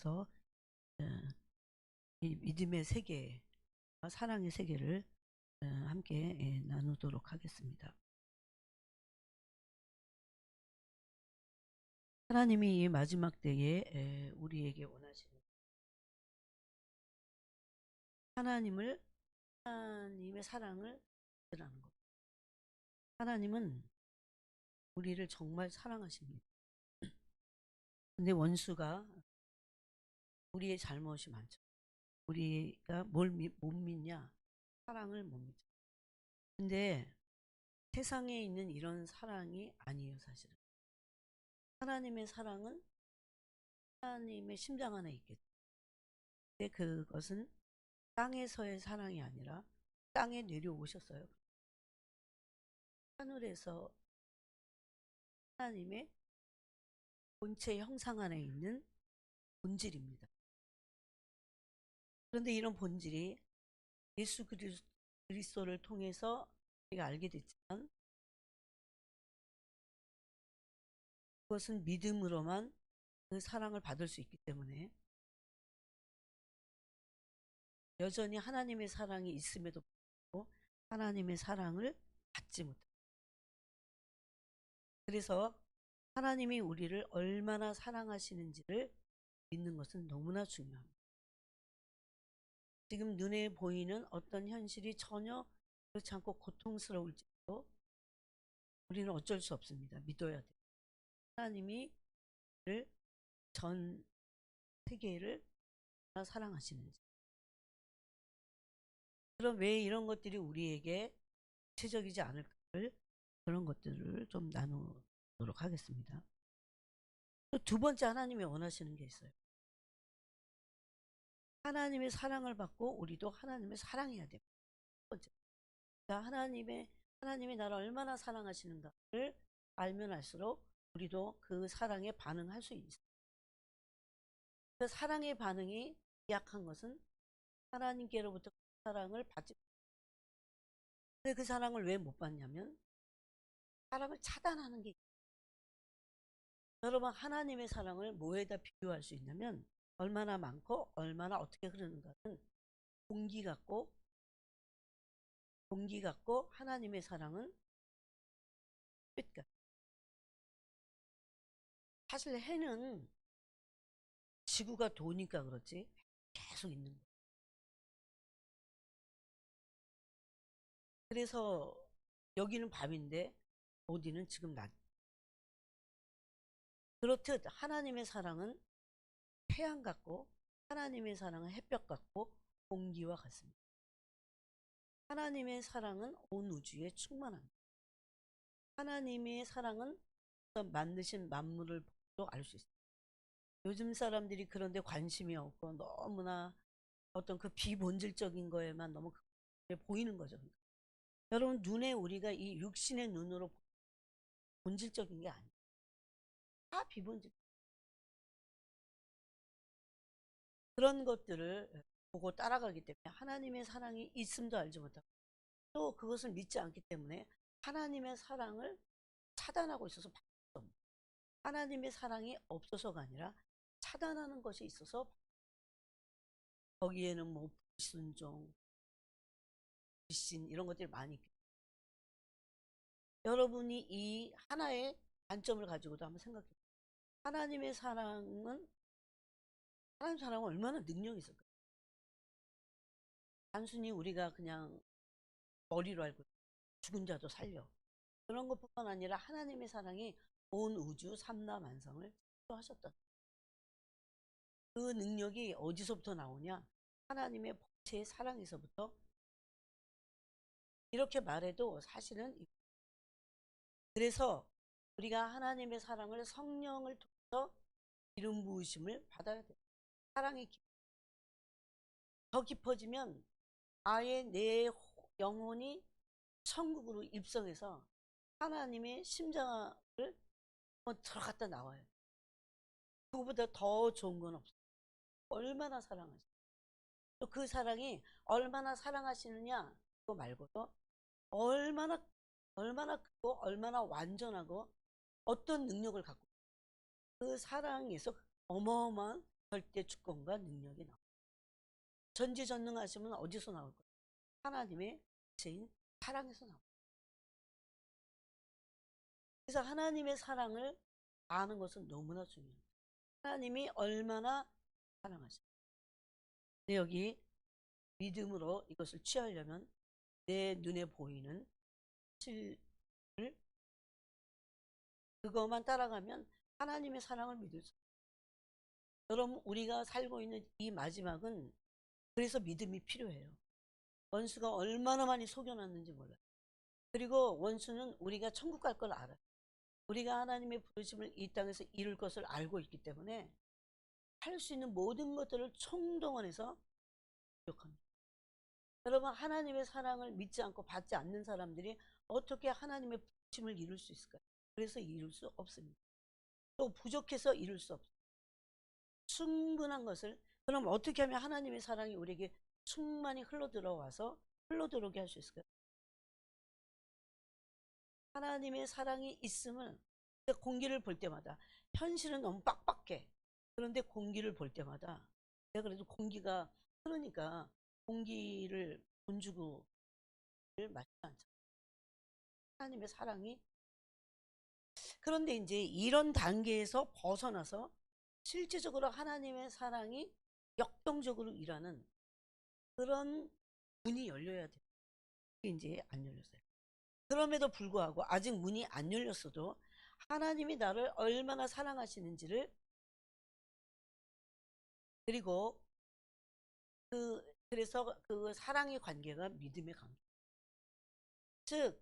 통해서 어, 이 믿음의 세계, 사랑의 세계를 함께 나누도록 하겠습니다. 하나님이 이 마지막 때에 우리에게 원하시는 하나님의 사랑을 드라는 것. 하나님은 우리를 정말 사랑하십니다. 근데 원수가 우리의 잘못이 많죠. 우리가 못 믿냐? 사랑을 못 믿죠. 근데 세상에 있는 이런 사랑이 아니에요, 사실은. 하나님의 사랑은 하나님의 심장 안에 있겠죠. 근데 그것은 땅에서의 사랑이 아니라 땅에 내려오셨어요. 하늘에서 하나님의 본체 형상 안에 있는 본질입니다. 그런데 이런 본질이 예수 그리스도를 통해서 우리가 알게 됐지만 그것은 믿음으로만 그 사랑을 받을 수 있기 때문에 여전히 하나님의 사랑이 있음에도 불구하고 하나님의 사랑을 받지 못합니다. 그래서 하나님이 우리를 얼마나 사랑하시는지를 믿는 것은 너무나 중요합니다. 지금 눈에 보이는 어떤 현실이 전혀 그렇지 않고 고통스러울지라도 우리는 어쩔 수 없습니다. 믿어야 돼요. 하나님이 전 세계를 사랑하시는지. 그럼 왜 이런 것들이 우리에게 구체적이지 않을까를 그런 것들을 좀 나누도록 하겠습니다. 또 두 번째 하나님이 원하시는 게 있어요. 하나님의 사랑을 받고 우리도 하나님을 사랑해야 돼요. 첫 번째. 그러니까 하나님이 나를 얼마나 사랑하시는가를 알면 알수록 우리도 그 사랑에 반응할 수 있어요. 그 사랑의 반응이 약한 것은 하나님께로부터 그 사랑을 받지 못해요. 근데 그 사랑을 왜 못 받냐면 사랑을 차단하는 게 있어요. 여러분 하나님의 사랑을 뭐에다 비교할 수 있냐면 얼마나 많고 얼마나 어떻게 흐르는가는 공기 같고 하나님의 사랑은 빛 같아요. 사실 해는 지구가 도니까 그렇지 계속 있는 거예요. 그래서 여기는 밤인데 어디는 지금 낮. 그렇듯 하나님의 사랑은 태양 같고 하나님의 사랑은 햇볕 같고 공기와 같습니다. 하나님의 사랑은 온 우주에 충만합니다. 하나님의 사랑은 만드신 만물을 보고 알 수 있어요. 요즘 사람들이 그런데 관심이 없고 너무나 어떤 그 비본질적인 거에만 너무 보이는 거죠. 여러분 눈에 우리가 이 육신의 눈으로 본질적인 게 아니에요. 다 비본질. 그런 것들을 보고 따라가기 때문에 하나님의 사랑이 있음도 알지 못하고 또 그것을 믿지 않기 때문에 하나님의 사랑을 차단하고 있어서 하나님의 사랑이 없어서가 아니라 차단하는 것이 있어서 거기에는 뭐 불순종, 불신 이런 것들이 많이 있겠죠. 여러분이 이 하나의 관점을 가지고도 한번 생각해 보세요. 하나님의 사랑은 얼마나 능력이 있을까요? 단순히 우리가 그냥 머리로 알고 죽은 자도 살려. 그런 것뿐만 아니라 하나님의 사랑이 온 우주 삼라만상을 창조하셨다. 그 능력이 어디서부터 나오냐? 하나님의 본체의 사랑에서부터. 이렇게 말해도 사실은 그래서 우리가 하나님의 사랑을 성령을 통해서 기름 부으심을 받아야 돼요. 사랑이 더 깊어지면 아예 내 영혼이 천국으로 입성해서 하나님의 심장을 들어갔다 나와요. 그거보다 더 좋은 건 없어요. 얼마나 사랑하시죠. 또 그 사랑이 얼마나 사랑하시느냐 그거 말고도 얼마나 크고 얼마나 완전하고 어떤 능력을 갖고 그 사랑에서 어마어마한 절대 주권과 능력이 나옵니다. 전지전능하시면 어디서 나올 거예요? 하나님의 제인 사랑에서 나옵니다. 그래서 하나님의 사랑을 아는 것은 너무나 중요합니다. 하나님이 얼마나 사랑하십니까? 여기 믿음으로 이것을 취하려면 내 눈에 보이는 실을 그것만 따라가면 하나님의 사랑을 믿을 수 없어요. 여러분, 우리가 살고 있는 이 마지막은 그래서 믿음이 필요해요. 원수가 얼마나 많이 속여놨는지 몰라요. 그리고 원수는 우리가 천국 갈 걸 알아요. 우리가 하나님의 부르심을 이 땅에서 이룰 것을 알고 있기 때문에 할 수 있는 모든 것들을 총동원해서 노력합니다. 여러분, 하나님의 사랑을 믿지 않고 받지 않는 사람들이 어떻게 하나님의 부르심을 이룰 수 있을까요? 그래서 이룰 수 없습니다. 또 부족해서 이룰 수 없어요. 충분한 것을, 그럼 어떻게 하면 하나님의 사랑이 우리에게 충만히 흘러들어와서 흘러들어오게 할 수 있을까요? 하나님의 사랑이 있음을 공기를 볼 때마다, 현실은 너무 빡빡해. 그런데 공기를 볼 때마다 내가 그래도 공기가 흐르니까 공기를 돈 주고 마시지 않잖아. 하나님의 사랑이. 그런데 이제 이런 단계에서 벗어나서 실제적으로 하나님의 사랑이 역동적으로 일하는 그런 문이 열려야 돼요. 그게 이제 안 열렸어요. 그럼에도 불구하고 아직 문이 안 열렸어도 하나님이 나를 얼마나 사랑하시는지를, 그리고 그래서 그 사랑의 관계가 믿음의 관계. 즉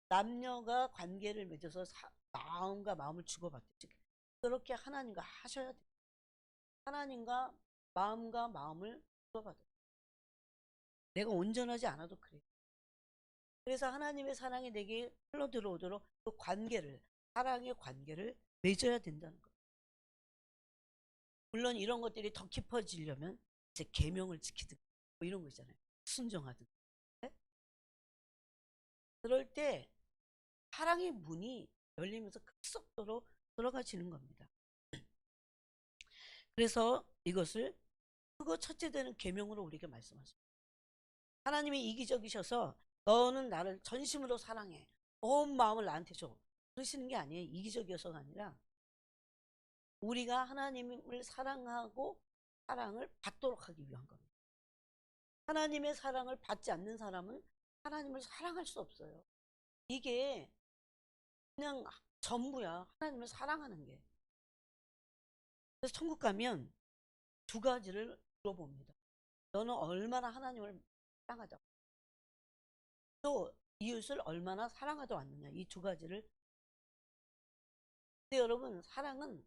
남녀가 관계를 맺어서 마음과 마음을 주고받듯이 그렇게 하나님과 하셔야 돼요. 하나님과 마음과 마음을 주고받아요. 내가 온전하지 않아도 그래요. 그래서 하나님의 사랑이 내게 흘러들어오도록 그 관계를, 사랑의 관계를 맺어야 된다는 거예요. 물론 이런 것들이 더 깊어지려면 이제 계명을 지키든 뭐 이런 거 있잖아요. 순종하든. 네? 그럴 때 사랑의 문이 열리면서 급속도로 들어가지는 겁니다. 그래서 이것을 그거 첫째 되는 계명으로 우리에게 말씀하십니다. 하나님이 이기적이셔서 너는 나를 전심으로 사랑해, 온 마음을 나한테 줘, 그러시는 게 아니에요. 이기적이어서가 아니라 우리가 하나님을 사랑하고 사랑을 받도록 하기 위한 겁니다. 하나님의 사랑을 받지 않는 사람은 하나님을 사랑할 수 없어요. 이게 그냥 전부야. 하나님을 사랑하는 게. 그래서 천국 가면 두 가지를 물어봅니다. 너는 얼마나 하나님을 사랑하다고, 또 이웃을 얼마나 사랑하다 왔느냐, 이 두 가지를. 근데 여러분, 사랑은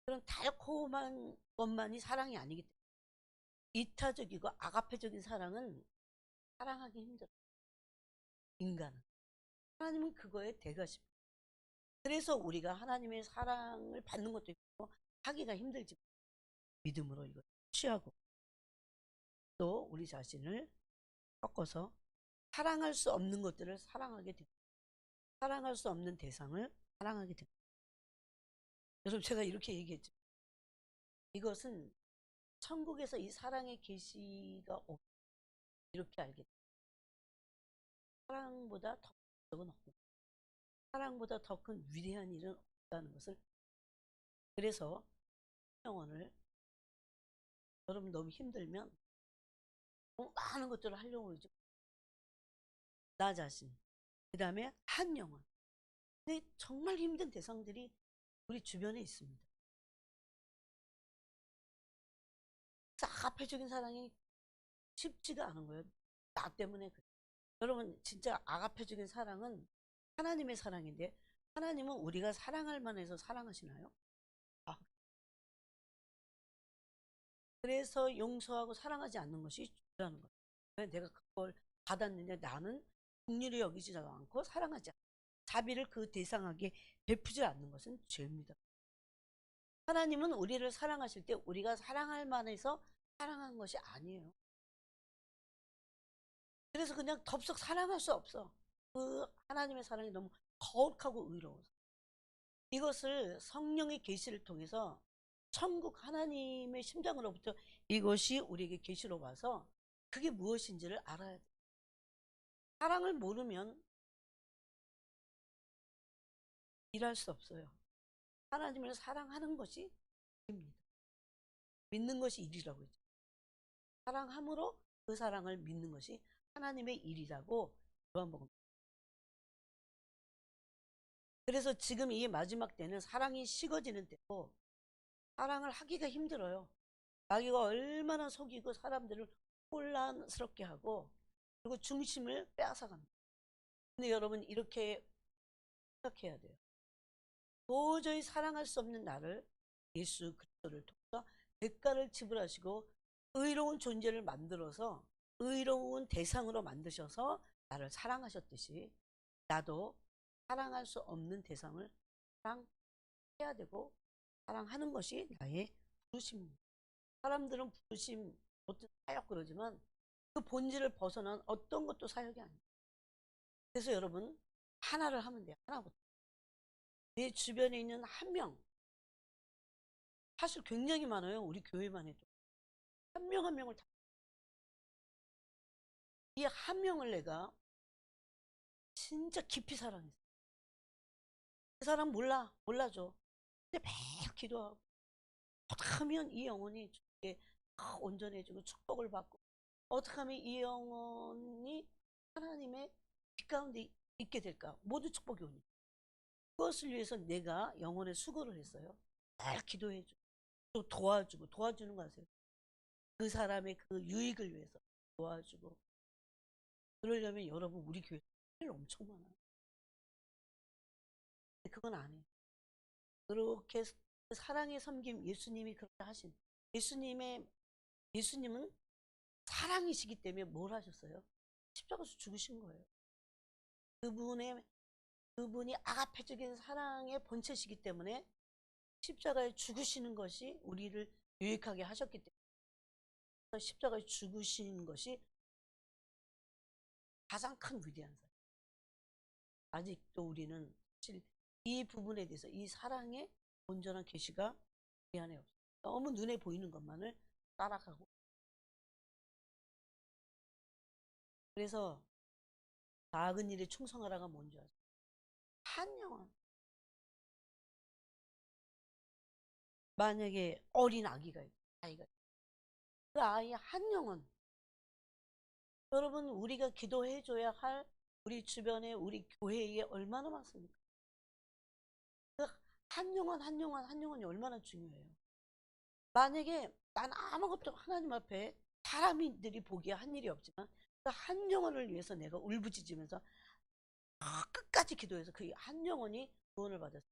그런 달콤한 것만이 사랑이 아니기 때문에 이타적이고 아가페적인 사랑은 사랑하기 힘들어요. 인간은. 하나님은 그거에 대가십니다. 그래서 우리가 하나님의 사랑을 받는 것도 있고 하기가 힘들지. 믿음으로 이걸 취하고 또 우리 자신을 꺾어서 사랑할 수 없는 것들을 사랑하게 됩니다. 사랑할 수 없는 대상을 사랑하게 됩니다. 여러분, 제가 이렇게 얘기했죠. 이것은 천국에서 이 사랑의 계시가 이렇게 알게 됩니다. 사랑보다 더 큰 적은 없고 사랑보다 더 큰 위대한 일은 없다는 것을. 그래서 영혼을, 여러분 너무 힘들면 많은 것들을 하려고 그러죠. 나 자신, 그 다음에 한 영혼. 근데 정말 힘든 대상들이 우리 주변에 있습니다. 아가페적인 사랑이 쉽지가 않은 거예요. 나 때문에 그래. 여러분, 진짜 아가페적인 사랑은 하나님의 사랑인데 하나님은 우리가 사랑할 만해서 사랑하시나요? 아, 그래서 용서하고 사랑하지 않는 것이 죄라는 거예요. 왜 내가 그걸 받았는데 나는 긍휼히 여기지 않고 사랑하지 않고 자비를 그 대상에게 베푸지 않는 것은 죄입니다. 하나님은 우리를 사랑하실 때 우리가 사랑할 만해서 사랑한 것이 아니에요. 그래서 그냥 덥석 사랑할 수 없어. 그 하나님의 사랑이 너무 거룩하고 의로워서. 이것을 성령의 계시를 통해서 천국 하나님의 심장으로부터 이것이 우리에게 계시로 와서 그게 무엇인지를 알아야 돼. 사랑을 모르면 일할 수 없어요. 하나님을 사랑하는 것이 일입니다. 믿는 것이 일이라고 했죠. 사랑함으로 그 사랑을 믿는 것이 하나님의 일이라고 요한복음. 그래서 지금 이 마지막 때는 사랑이 식어지는 때고 사랑을 하기가 힘들어요. 자기가 얼마나 속이고 사람들을 혼란스럽게 하고 그리고 중심을 빼앗아갑니다. 근데 여러분 이렇게 생각해야 돼요. 도저히 사랑할 수 없는 나를 예수 그리스도를 통해서 대가를 지불하시고 의로운 존재를 만들어서 의로운 대상으로 만드셔서 나를 사랑하셨듯이 나도 사랑할 수 없는 대상을 사랑해야 되고 사랑하는 것이 나의 부르심입니다. 사람들은 부르심, 어떤 사역 그러지만 그 본질을 벗어난 어떤 것도 사역이 아닙니다. 그래서 여러분 하나를 하면 돼요. 하나부터. 내 주변에 있는 한 명, 사실 굉장히 많아요. 우리 교회만 해도. 한 명 한 명을 다. 이 한 명을 내가 진짜 깊이 사랑했어. 그 사람 몰라줘. 근데 매일 기도하고, 어떻게 하면 이 영혼이 주께 온전해지고 축복을 받고, 어떻게 하면 이 영혼이 하나님의 빛 가운데 있게 될까? 모두 축복이 오니. 그것을 위해서 내가 영혼의 수고를 했어요. 늘 기도해주고, 또 도와주고, 도와주는 거 아세요? 그 사람의 그 유익을 위해서 도와주고. 그러려면 여러분, 우리 교회 일 엄청 많아요. 근데 그건 안 해요. 그렇게 사랑의 섬김 예수님이 그렇게 하신 예수님은 사랑이시기 때문에 뭘 하셨어요? 십자가에서 죽으신 거예요. 그분이 아가페적인 사랑의 본체시기 때문에 십자가에 죽으시는 것이 우리를 유익하게 하셨기 때문에 십자가에 죽으신 것이 가장 큰 위대한 사랑. 아직도 우리는 사실 이 부분에 대해서 이 사랑의 온전한 계시가 우리 안에 없어요. 너무 눈에 보이는 것만을 따라가고. 그래서 작은 일에 충성하라가 뭔지 아세요? 한 영혼. 만약에 어린 아기가 있고 아이가 그 아이 한 영혼. 여러분 우리가 기도해줘야 할 우리 주변에 우리 교회에 얼마나 많습니까? 그 한 영혼 한 영혼 한 영혼이 얼마나 중요해요. 만약에 난 아무것도 하나님 앞에 사람들이 보기에 한 일이 없지만 그 한 영혼을 위해서 내가 울부짖으면서 끝까지 기도해서 그 한 영혼이 구원을 받았어요.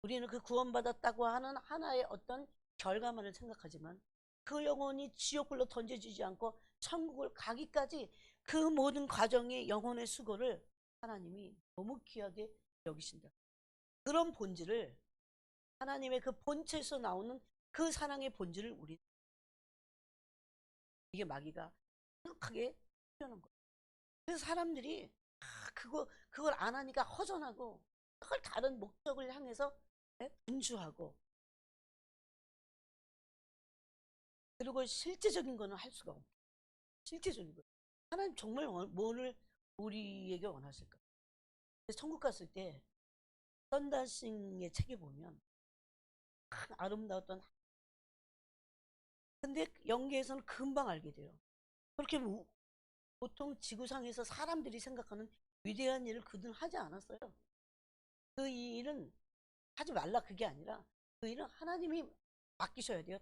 우리는 그 구원받았다고 하는 하나의 어떤 결과만을 생각하지만 그 영혼이 지옥불로 던져지지 않고 천국을 가기까지 그 모든 과정의 영혼의 수고를 하나님이 너무 귀하게 여기신다. 그런 본질을 하나님의 그 본체에서 나오는 그 사랑의 본질을 이게 마귀가 정확하게 표현한 거예요. 그래서 사람들이 그걸 안 하니까 허전하고 그걸 다른 목적을 향해서 분주하고 그리고 실제적인 거는 할 수가 없고 실제적인 거. 하나님 정말 뭐를 우리에게 원하실까? 천국 갔을 때 썬다싱의 책에 보면 아름다웠던 근데 연계에서는 금방 알게 돼요. 그렇게 보통 지구상에서 사람들이 생각하는 위대한 일을 그들은 하지 않았어요. 그 일은 하지 말라 그게 아니라 그 일은 하나님이 맡기셔야 돼요.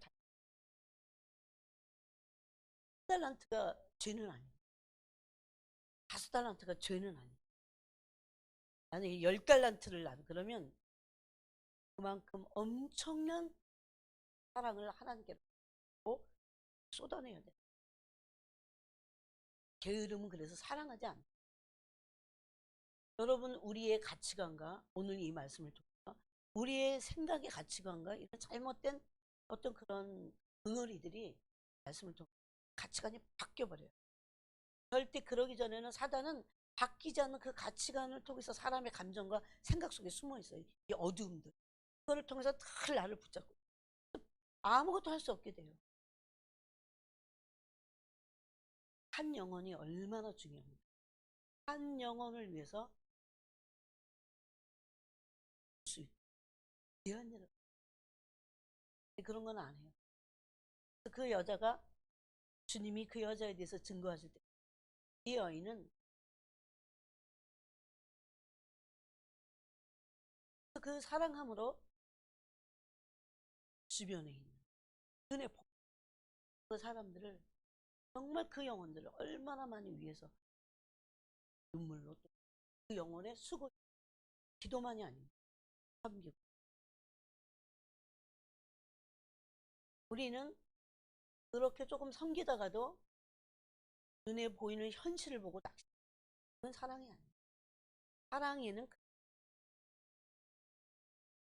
5달란트가 죄는 아니에요. 5달란트가 죄는 아니에요. 만약에 10달란트를 난 그러면 그만큼 엄청난 사랑을 하나님께 쏟아내야 돼. 게으름은 그래서 사랑하지 않아. 여러분 우리의 가치관과 오늘 이 말씀을 통해서 우리의 생각의 가치관과 이런 잘못된 어떤 그런 응어리들이 말씀을 통해 가치관이 바뀌어버려요. 절대 그러기 전에는 사단은 바뀌지 않는 그 가치관을 통해서 사람의 감정과 생각 속에 숨어 있어요. 이 어두움들. 그거를 통해서 늘 나를 붙잡고 아무것도 할 수 없게 돼요. 한 영혼이 얼마나 중요합니까? 한 영혼을 위해서 수 있고 귀한 일을 그런 건 안 해요. 그 여자가 주님이 그 여자에 대해서 증거하실 때 이 여인은 그 사랑함으로 주변에 있는 눈에 보이는 그 사람들을 정말 그 영혼들을 얼마나 많이 위해서 눈물로 또 그 영혼의 수고 기도만이 아닙니다. 섬기고 우리는 그렇게 조금 섬기다가도 눈에 보이는 현실을 보고 그건 사랑이 아니에요. 사랑에는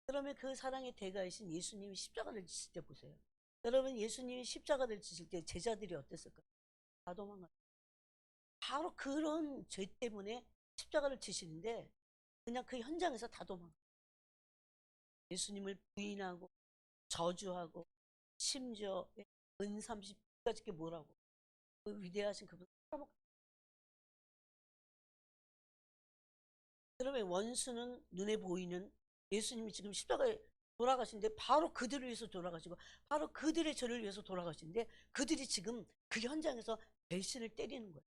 그러면 그 사랑의 대가이신 예수님이 십자가를 지실 때 보세요. 여러분 예수님이 십자가를 지실 때 제자들이 어땠을까요? 다 도망갔어요. 바로 그런 죄 때문에 십자가를 지시는데 그냥 그 현장에서 다 도망가요. 예수님을 부인하고 저주하고 심지어 은30까지 뭐라고 그 위대하신 그분 그러면 원수는 눈에 보이는 예수님이 지금 십자가에 돌아가신데 바로 그들을 위해서 돌아가시고 바로 그들의 죄를 위해서 돌아가시는데 그들이 지금 그 현장에서 배신을 때리는 거예요.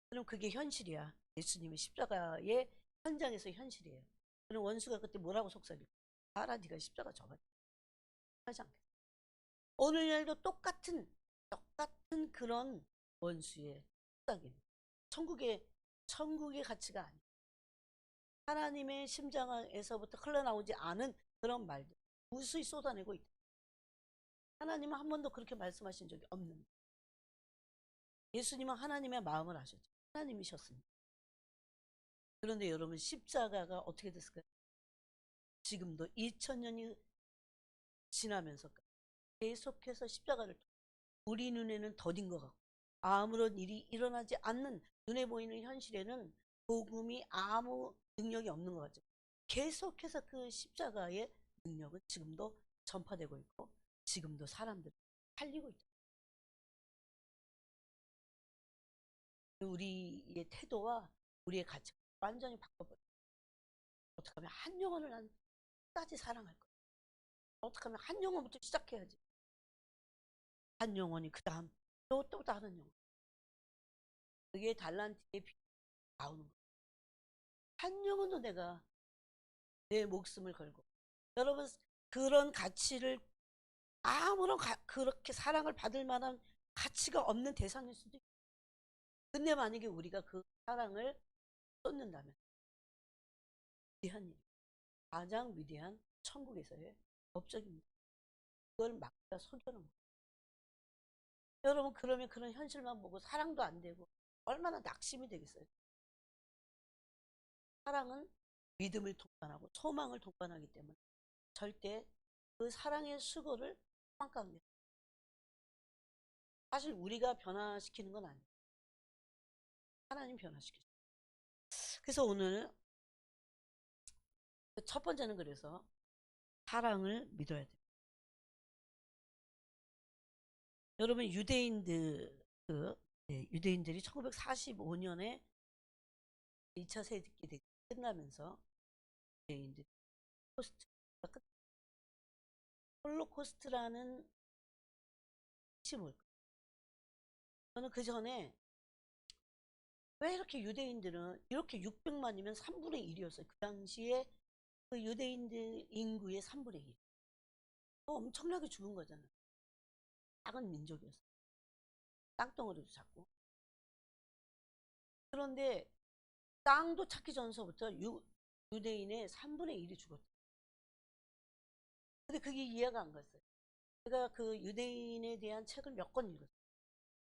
그럼 그게 현실이야. 예수님의 십자가의 현장에서 현실이에요. 그럼 원수가 그때 뭐라고 속삭일까? 알아, 네가 십자가 져봐. 하지 않겠어. 오늘날도 똑같은 그런 원수의 속삭임. 천국의 가치가 아니에요. 하나님의 심장에서부터 흘러나오지 않은 그런 말들 무수히 쏟아내고 있다. 하나님은 한 번도 그렇게 말씀하신 적이 없는데 예수님은 하나님의 마음을 아셨죠. 하나님이셨습니다. 그런데 여러분 십자가가 어떻게 됐을까요? 지금도 2000년이 지나면서 계속해서 십자가를 우리 눈에는 더딘 것 같고 아무런 일이 일어나지 않는 눈에 보이는 현실에는 복음이 아무 능력이 없는 것 같죠. 계속해서 그 십자가의 능력은 지금도 전파되고 있고 지금도 사람들 살리고 있죠. 우리의 태도와 우리의 가치가 완전히 바꿔버려요. 어떻게 하면 한 영혼을 난 끝까지 사랑할 거야. 어떻게 하면 한 영혼부터 시작해야지. 한 영혼이 그 다음 또 다른 영혼. 그게 달란트의 비 나오는 거야. 한 영혼도 내가 내 목숨을 걸고 여러분 그런 가치를 아무런 그렇게 사랑을 받을 만한 가치가 없는 대상일 수도 있어요. 근데 만약에 우리가 그 사랑을 쏟는다면 위대한 일, 가장 위대한 천국에서의 법적입니다. 그걸 막다 속여놓은 거예요. 여러분 그러면 그런 현실만 보고 사랑도 안 되고 얼마나 낙심이 되겠어요. 사랑은 믿음을 동반하고 소망을 동반하기 때문에 절대 그 사랑의 수고를 평가합니다. 사실 우리가 변화시키는 건 아니에요. 하나님 변화시키죠. 그래서 오늘 첫 번째는 그래서 사랑을 믿어야 돼요. 여러분 유대인들이 1945년에 2차 세계대전이 끝나면서 유대인들이 홀로코스트라는 뜻이 뭘까? 저는 그 전에 왜 이렇게 유대인들은 이렇게 600만이면 3분의 1이었어요. 그 당시에 그 유대인들 인구의 3분의 1. 엄청나게 죽은 거잖아요. 작은 민족이었어요. 땅덩어리도 작고. 그런데 땅도 찾기 전서부터 유대인의 3분의 1이 죽었다. 근데 그게 이해가 안 갔어요. 제가 그 유대인에 대한 책을 몇 권 읽었어요.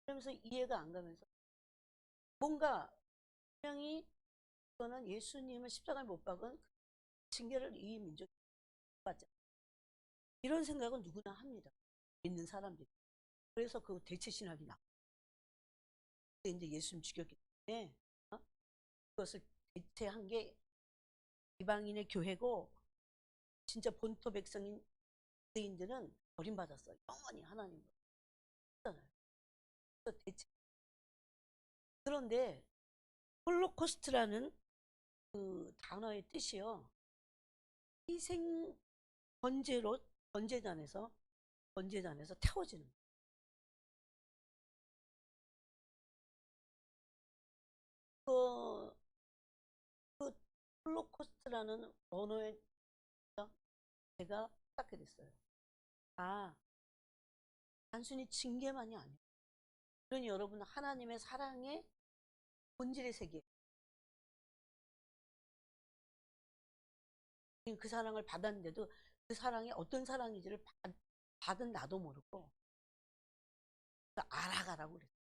그러면서 이해가 안 가면서 뭔가 분명히 그거는 예수님은 십자가를 못 박은 징계를 이 민족이 받지 이런 생각은 누구나 합니다. 믿는 사람들이. 그래서 그 대체 신학이 나와. 근데 이제 예수님 죽였기 때문에 그것을 대체한 게 이방인의 교회고, 진짜 본토 백성인 유대인들은 버림받았어요. 영원히 하나님으로. 그래서 그런데 홀로코스트라는 그 단어의 뜻이요, 희생 번제로 번제단에서 태워지는 거예요. 그, 그 홀로코스트라는 언어에 제가 깨닫게 됐어요. 아, 단순히 징계만이 아니에요. 그러니 여러분, 하나님의 사랑의 본질의 세계, 그 사랑을 받았는데도 그 사랑이 어떤 사랑인지를 받은 나도 모르고 알아가라고 그랬어요.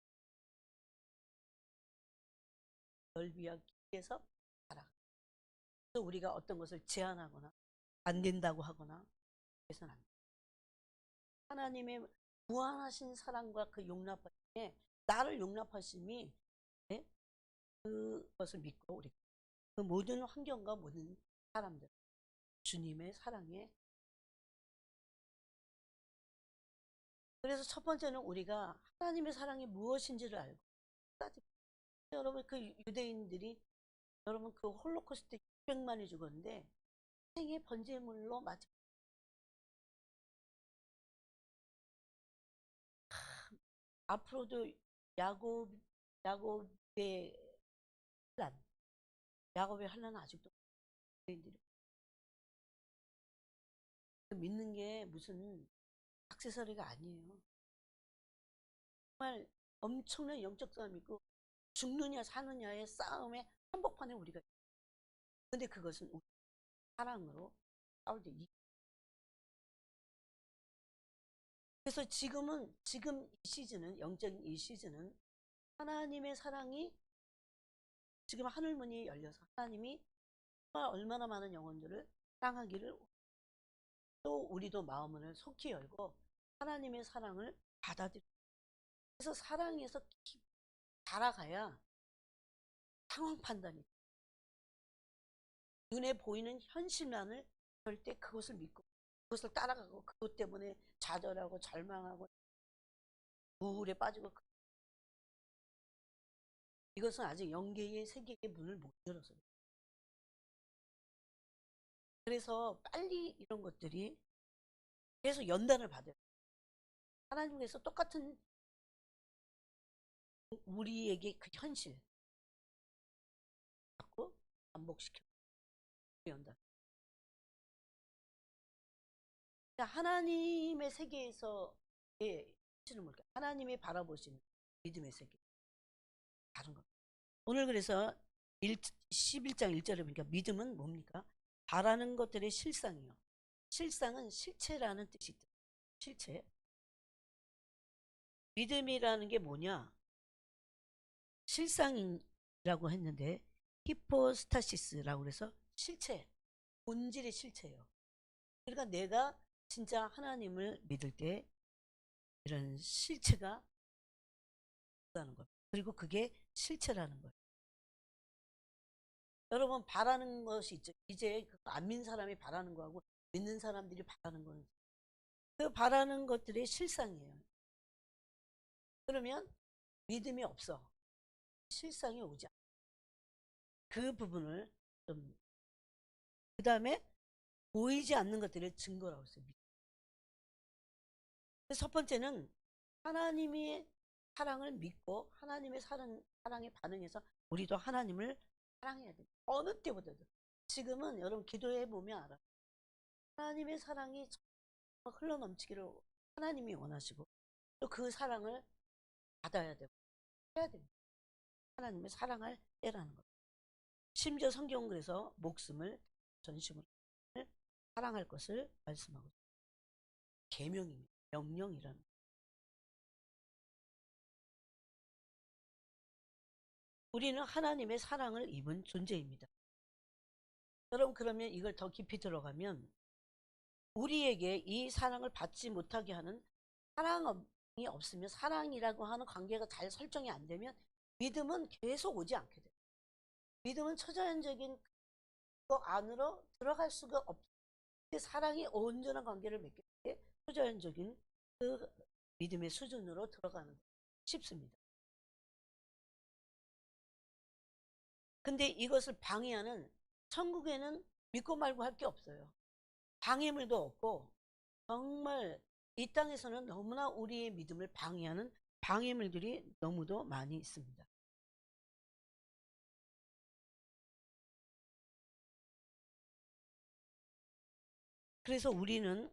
넓이와 깊이에서 알아. 그래서 우리가 어떤 것을 제한하거나 안 된다고 하거나 해서는 안 돼. 하나님의 무한하신 사랑과 그 용납하심에 나를 용납하심이, 네? 그것을 믿고 우리 그 모든 환경과 모든 사람들 주님의 사랑에. 그래서 첫 번째는 우리가 하나님의 사랑이 무엇인지를 알고, 여러분 그 유대인들이, 여러분 그 홀로코스트 600만이 죽었는데 생의 번제물로 맞아. 앞으로도 야곱 야곱의 환란 야곱의 환란은 아직도 유대인들이 믿는 게 무슨 액세서리가 아니에요. 정말 엄청난 영적 싸움이고, 죽느냐 사느냐의 싸움의 한복판에 우리가. 근데 그것은 사랑으로 싸울 때 그래서 지금 이 시즌은, 영적인 이 시즌은 하나님의 사랑이 지금 하늘문이 열려서 하나님이 정말 얼마나 많은 영혼들을 사랑하기를, 또 우리도 마음을 속히 열고 하나님의 사랑을 받아들이고, 그래서 사랑에서 자라가야 상황 판단이, 눈에 보이는 현실만을 절대 그것을 믿고 그것을 따라가고 그것 때문에 좌절하고 절망하고 우울에 빠지고, 이것은 아직 영계의 세계의 문을 못 열어서. 그래서 빨리 이런 것들이 계속 연단을 받아요. 하나님께서 똑같은 우리에게 그 현실 자꾸 반복시켜 연단. 하나님의 세계에서의 현실을 모르게 하나님이 바라보시는 믿음의 세계 다른 것. 오늘 그래서 11장 1절에 보니까 믿음은 뭡니까? 바라는 것들의 실상이요. 실상은 실체라는 뜻이 있다. 실체. 믿음이라는 게 뭐냐? 실상이라고 했는데 히포스타시스라고 그래서 실체, 본질의 실체예요. 그러니까 내가 진짜 하나님을 믿을 때 이런 실체가 있다는 것. 그리고 그게 실체라는 거예요. 여러분 바라는 것이 있죠. 이제 안 믿는 사람이 바라는 거하고 믿는 사람들이 바라는 거는 그 바라는 것들의 실상이에요. 그러면 믿음이 없어. 실상이 오지 않아. 그 부분을 좀, 그 다음에 보이지 않는 것들의 증거라고 했어요. 첫 번째는 하나님의 사랑을 믿고 하나님의 사랑에 반응해서 우리도 하나님을 사랑해야 돼요. 어느 때보다도. 지금은 여러분 기도해 보면 알아요. 하나님의 사랑이 흘러넘치기를 하나님이 원하시고, 또 그 사랑을 받아야 되고 해야 됩니다. 하나님의 사랑할 때라는 것. 심지어 성경은 그래서 목숨을 전심으로 사랑할 것을 말씀하고 있습니다. 계명입니다. 명령이라는. 우리는 하나님의 사랑을 입은 존재입니다. 여러분 그러면 이걸 더 깊이 들어가면 우리에게 이 사랑을 받지 못하게 하는, 사랑이 없으면, 사랑이라고 하는 관계가 잘 설정이 안 되면 믿음은 계속 오지 않게 돼요. 믿음은 초자연적인 그 안으로 들어갈 수가 없어요. 사랑이 온전한 관계를 맺게 때 초자연적인 그 믿음의 수준으로 들어가는 쉽습니다. 근데 이것을 방해하는, 천국에는 믿고 말고 할 게 없어요. 방해물도 없고, 정말 이 땅에서는 너무나 우리의 믿음을 방해하는 방해물들이 너무도 많이 있습니다. 그래서 우리는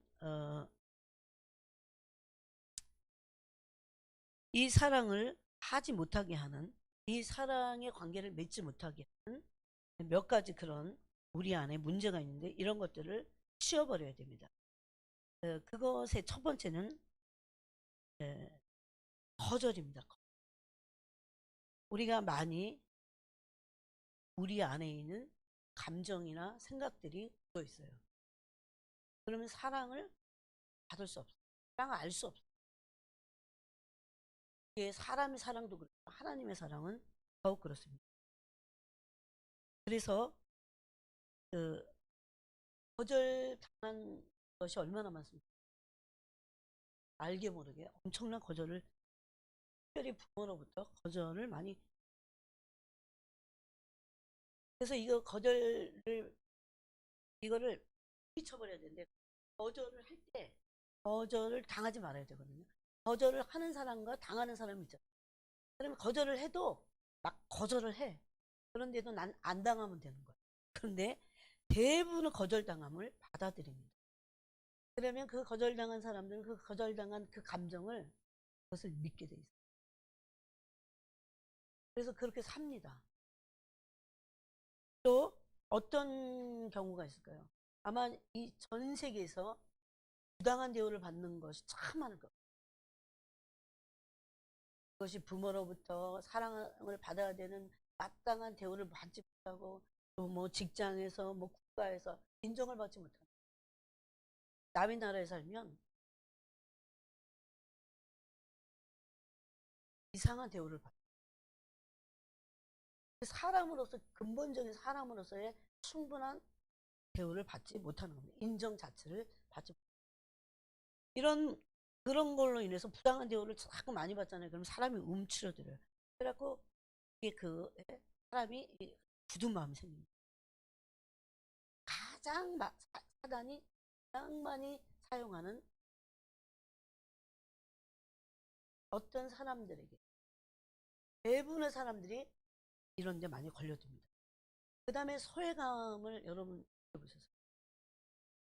이 사랑을 하지 못하게 하는, 이 사랑의 관계를 맺지 못하게 하는 몇 가지 그런 우리 안에 문제가 있는데, 이런 것들을 치워버려야 됩니다. 그것의 첫 번째는 거절입니다. 우리가 많이 우리 안에 있는 감정이나 생각들이 묻어 있어요. 그러면 사랑을 받을 수 없어요. 사랑을 알 수 없어요. 이게 사람의 사랑도 그렇고 하나님의 사랑은 더욱 그렇습니다. 그래서 그 거절당한 것이 얼마나 많습니까? 알게 모르게 엄청난 거절을, 특별히 부모로부터 거절을 많이. 그래서 이거 거절을, 이거를 미쳐버려야 되는데, 거절을 할 때 거절을 당하지 말아야 되거든요. 거절을 하는 사람과 당하는 사람이 있죠. 그러면 거절을 해도 막 거절을 해. 그런데도 난 안 당하면 되는 거예요. 그런데 대부분은 거절당함을 받아들입니다. 그러면 그 거절당한 사람들은 그 거절당한 그 감정을, 그것을 믿게 돼 있어요. 그래서 그렇게 삽니다. 또 어떤 경우가 있을까요? 아마 이 전 세계에서 부당한 대우를 받는 것이 참 많을 거예요. 그것이 부모로부터 사랑을 받아야 되는 마땅한 대우를 받지 못하고, 또 뭐 직장에서 뭐 국가에서 인정을 받지 못하고, 남의 나라에 살면 이상한 대우를 받아요. 사람으로서, 근본적인 사람으로서의 충분한 대우를 받지 못하는 겁니다. 인정 자체를 받지 못해요. 이런, 그런 걸로 인해서 부당한 대우를 자꾸 많이 받잖아요. 그럼 사람이 움츠러들어요. 그래갖고 이게 사람이 굳은 마음이 생깁니다. 사단이 가장 많이 사용하는 어떤 사람들에게, 대부분의 사람들이 이런 데 많이 걸려듭니다. 그 다음에 소외감을 여러분 느껴보셨어요?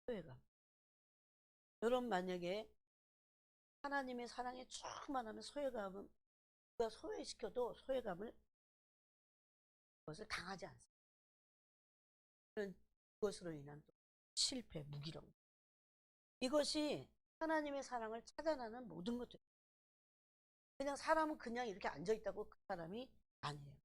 소외감. 여러분 만약에 하나님의 사랑에 충만하면 소외감은, 누가 소외시켜도 소외감을, 그것을 당하지 않습니다. 그것으로 인한 또 실패, 무기력. 이것이 하나님의 사랑을 차단하는 모든 것들. 그냥 사람은 그냥 이렇게 앉아있다고 그 사람이 아니에요.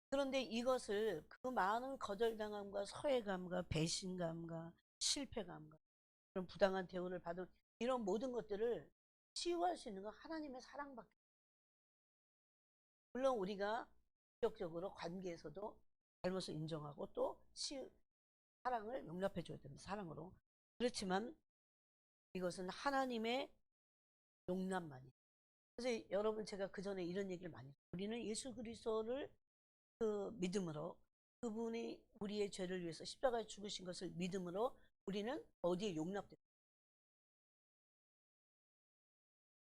그런데 이것을, 그 많은 거절당함과 소외감과 배신감과 실패감과 그런 부당한 대우를 받은 이런 모든 것들을 치유할 수 있는 건 하나님의 사랑밖에. 물론 우리가 적극적으로 관계에서도 잘못을 인정하고 또 사랑을 용납해 줘야 됩니다. 사랑으로. 그렇지만 이것은 하나님의 용납만이. 그래서 여러분, 제가 그 전에 이런 얘기를 많이 했어요. 우리는 예수 그리스도를 그 믿음으로, 그분이 우리의 죄를 위해서 십자가에 죽으신 것을 믿음으로 우리는 어디에 용납됩니다.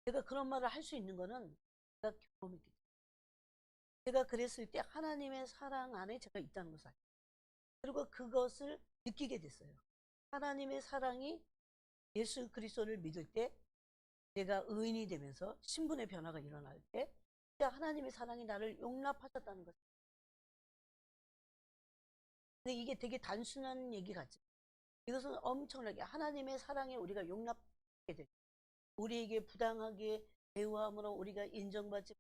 제가 그런 말을 할 수 있는 거는 제가 경험했기 때문에. 제가 그랬을 때 하나님의 사랑 안에 제가 있다는 것을 알고, 그리고 그것을 느끼게 됐어요. 하나님의 사랑이, 예수 그리스도를 믿을 때 내가 의인이 되면서 신분의 변화가 일어날 때 하나님의 사랑이 나를 용납하셨다는 것. 근데 이게 되게 단순한 얘기 같죠. 이것은 엄청나게 하나님의 사랑에 우리가 용납하게 돼. 우리에게 부당하게 대우함으로 우리가 인정받지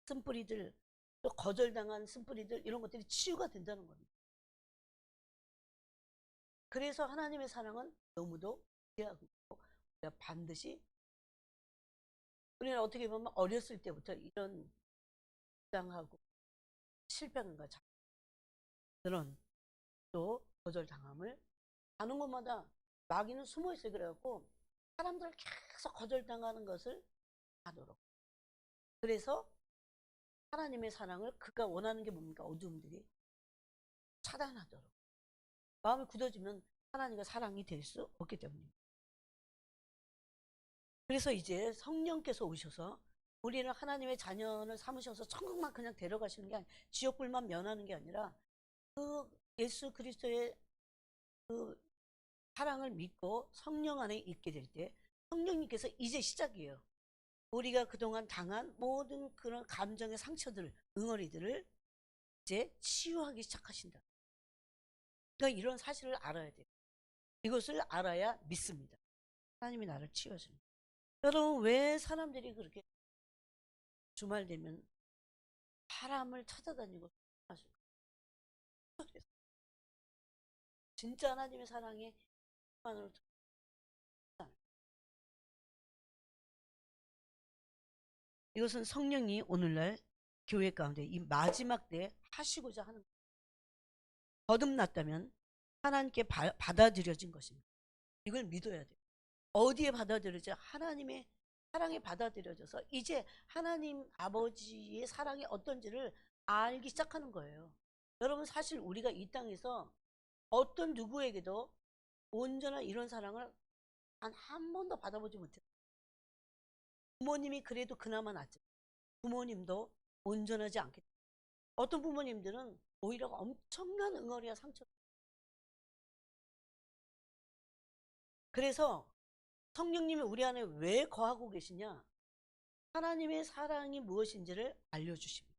쓴뿌리들, 또 거절당한 쓴뿌리들, 이런 것들이 치유가 된다는 겁니다. 그래서 하나님의 사랑은 너무도 귀하고 우리가 반드시 우리는 어떻게 보면 어렸을 때부터 이런 당하고 실패한가 그런 또 거절당함을 하는 것마다 마귀는 숨어 있어요. 그래갖고 사람들을 계속 거절당하는 것을 하도록. 그래서 하나님의 사랑을 그가 원하는 게 뭡니까? 어두움들이 차단하도록. 마음이 굳어지면 하나님과 사랑이 될 수 없기 때문입니다. 그래서 이제 성령께서 오셔서 우리는 하나님의 자녀를 삼으셔서 천국만 그냥 데려가시는 게 아니라 지옥불만 면하는 게 아니라 그 예수 그리스도의 그 사랑을 믿고 성령 안에 있게 될 때 성령님께서 이제 시작이에요. 우리가 그동안 당한 모든 그런 감정의 상처들, 응어리들을 이제 치유하기 시작하신다. 그러니까 이런 사실을 알아야 돼요. 이것을 알아야 믿습니다. 하나님이 나를 치유하십니다. 여러분, 왜 사람들이 그렇게 주말 되면 사람을 찾아다니고 하실까? 진짜 하나님의 사랑에 만으로 이것은 성령이 오늘날 교회 가운데 이 마지막 때 하시고자 하는 거듭났다면 하나님께 받아들여진 것입니다. 이걸 믿어야 돼요. 어디에 받아들여져? 하나님의 사랑에 받아들여져서 이제 하나님 아버지의 사랑이 어떤지를 알기 시작하는 거예요. 여러분, 사실 우리가 이 땅에서 어떤 누구에게도 온전한 이런 사랑을 단 한 번도 받아보지 못해요. 부모님이 그래도 그나마 낫죠. 부모님도 온전하지 않겠죠. 어떤 부모님들은 오히려 엄청난 응어리와 상처. 그래서 성령님이 우리 안에 왜 거하고 계시냐? 하나님의 사랑이 무엇인지를 알려주십니다.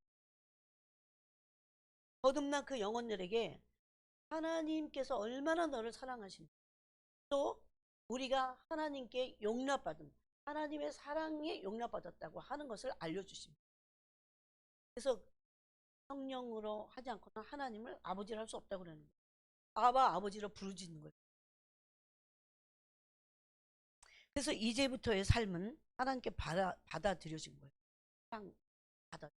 거듭난 그 영혼들에게 하나님께서 얼마나 너를 사랑하신지, 또 우리가 하나님께 용납받은 하나님의 사랑에 용납받았다고 하는 것을 알려주십니다. 그래서 성령으로 하지 않고는 하나님을 아버지를 할 수 없다고 그러는 거예요. 아버지로 부르짖는 거예요. 그래서 이제부터의 삶은 하나님께 받아들여진 거예요. 사랑 받아.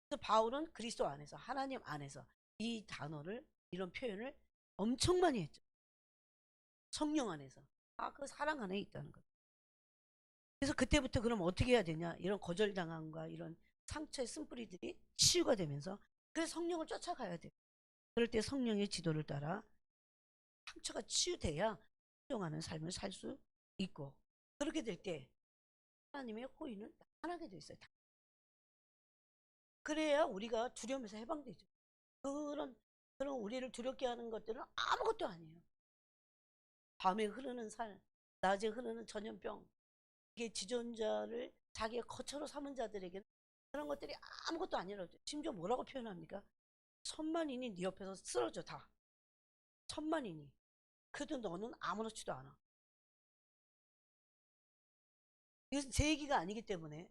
그래서 바울은 그리스도 안에서 하나님 안에서 이 단어를 이런 표현을 엄청 많이 했죠. 성령 안에서. 그 사랑 안에 있다는 거예요. 그래서 그때부터 그럼 어떻게 해야 되냐? 이런 거절당함과 이런 상처의 쓴뿌리들이 치유가 되면서 그래서 성령을 쫓아가야 돼요. 그럴 때 성령의 지도를 따라 상처가 치유돼야 순종하는 삶을 살 수 있고, 그렇게 될 때 하나님의 호의는 나타나게 돼 있어요. 그래야 우리가 두려움에서 해방되죠. 그런 우리를 두렵게 하는 것들은 아무것도 아니에요. 밤에 흐르는 살, 낮에 흐르는 전염병, 이게 지존자를 자기의 거처로 삼은 자들에게는 그런 것들이 아무것도 아니라고. 심지어 뭐라고 표현합니까? 천만인이 네 옆에서 쓰러져 다. 천만인이. 그래도 너는 아무렇지도 않아. 이것은 제 얘기가 아니기 때문에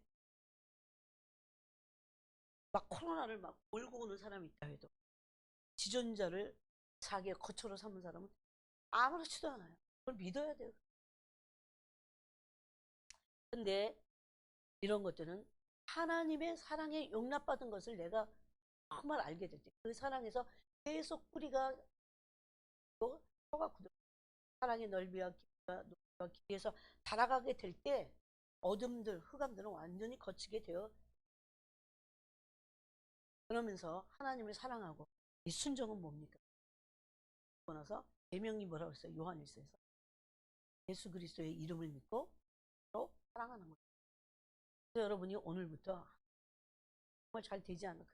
막 코로나를 막 몰고 오는 사람이 있다 해도 지존자를 자기의 거처로 삼은 사람은 아무렇지도 않아요. 그걸 믿어야 돼요. 근데 이런 것들은 하나님의 사랑에 용납받은 것을 내가 정말 알게 될 때, 그 사랑에서 계속 뿌리가 또 혀가 굳어 사랑의 넓이와 깊이와 깊이에서 달아가게 될 때 어둠들, 흑암들은 완전히 거치게 되어 그러면서 하나님을 사랑하고 이 순종은 뭡니까? 그러고 나서 계명이 뭐라고 했어요? 요한일서에서 예수 그리스도의 이름을 믿고 또 사랑하는 거예요. 그래서 여러분이 오늘부터 정말 잘 되지 않는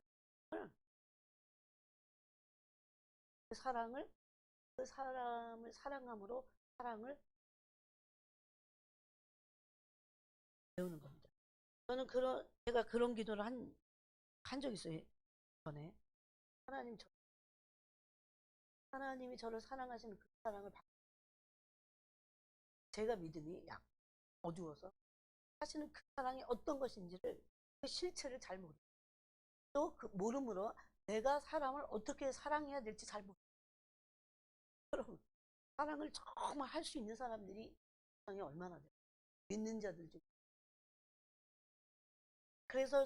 그 사랑을 그 사람을 사랑함으로 사랑을 배우는 겁니다. 저는 제가 그런 기도를 한 적 있어요. 전에 하나님이 저를 사랑하시는 그 사랑을 제가 믿음이 약 어두워서 사실은 그 사랑이 어떤 것인지를 그 실체를 잘 모르고 또 그 모름으로 내가 사람을 어떻게 사랑해야 될지 잘 모르고 여러분 사랑을 정말 할 수 있는 사람들이 세상에 얼마나 돼요? 믿는 자들 중에 그래서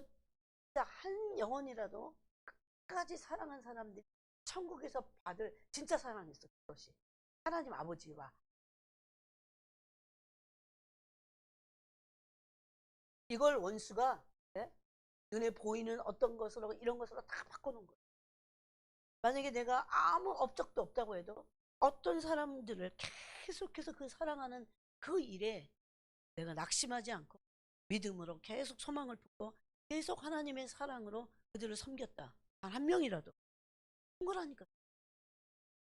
진짜 한 영혼이라도 끝까지 사랑한 사람들이 천국에서 받을 진짜 사랑이었어. 그것이 하나님 아버지와 이걸 원수가 예? 눈에 보이는 어떤 것으로 이런 것으로 다 바꿔놓은 거예요. 만약에 내가 아무 업적도 없다고 해도 어떤 사람들을 계속해서 그 사랑하는 그 일에 내가 낙심하지 않고 믿음으로 계속 소망을 품고 계속 하나님의 사랑으로 그들을 섬겼다. 단 한 명이라도. 한 거라니까.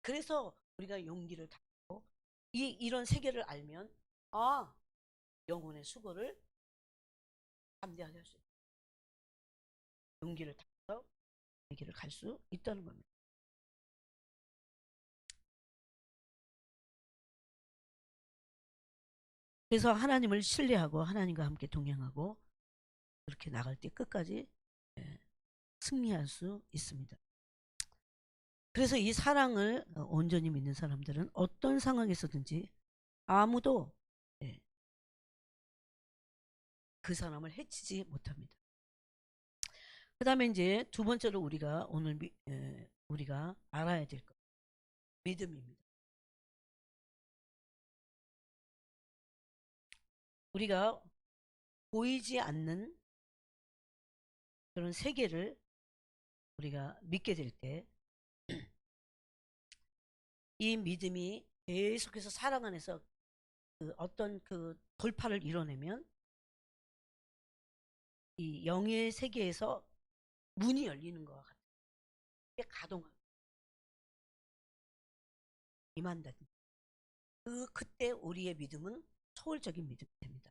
그래서 우리가 용기를 갖고 이런 세계를 알면 아 영혼의 수고를 담대하게 할 수 있다. 용기를 타서 세계를 갈 수 있다는 겁니다. 그래서 하나님을 신뢰하고 하나님과 함께 동행하고 그렇게 나갈 때 끝까지 예, 승리할 수 있습니다. 그래서 이 사랑을 온전히 믿는 사람들은 어떤 상황에서든지 아무도 예, 그 사람을 해치지 못합니다. 그 다음에 이제 두 번째로 우리가 오늘 우리가 알아야 될 것, 믿음입니다. 우리가 보이지 않는 그런 세계를 우리가 믿게 될 때 이 믿음이 계속해서 사랑 안에서 그 어떤 그 돌파를 이뤄내면 이 영의 세계에서 문이 열리는 것과 같아요. 가동하고 임한다. 그때 우리의 믿음은 초월적인 믿음이 됩니다.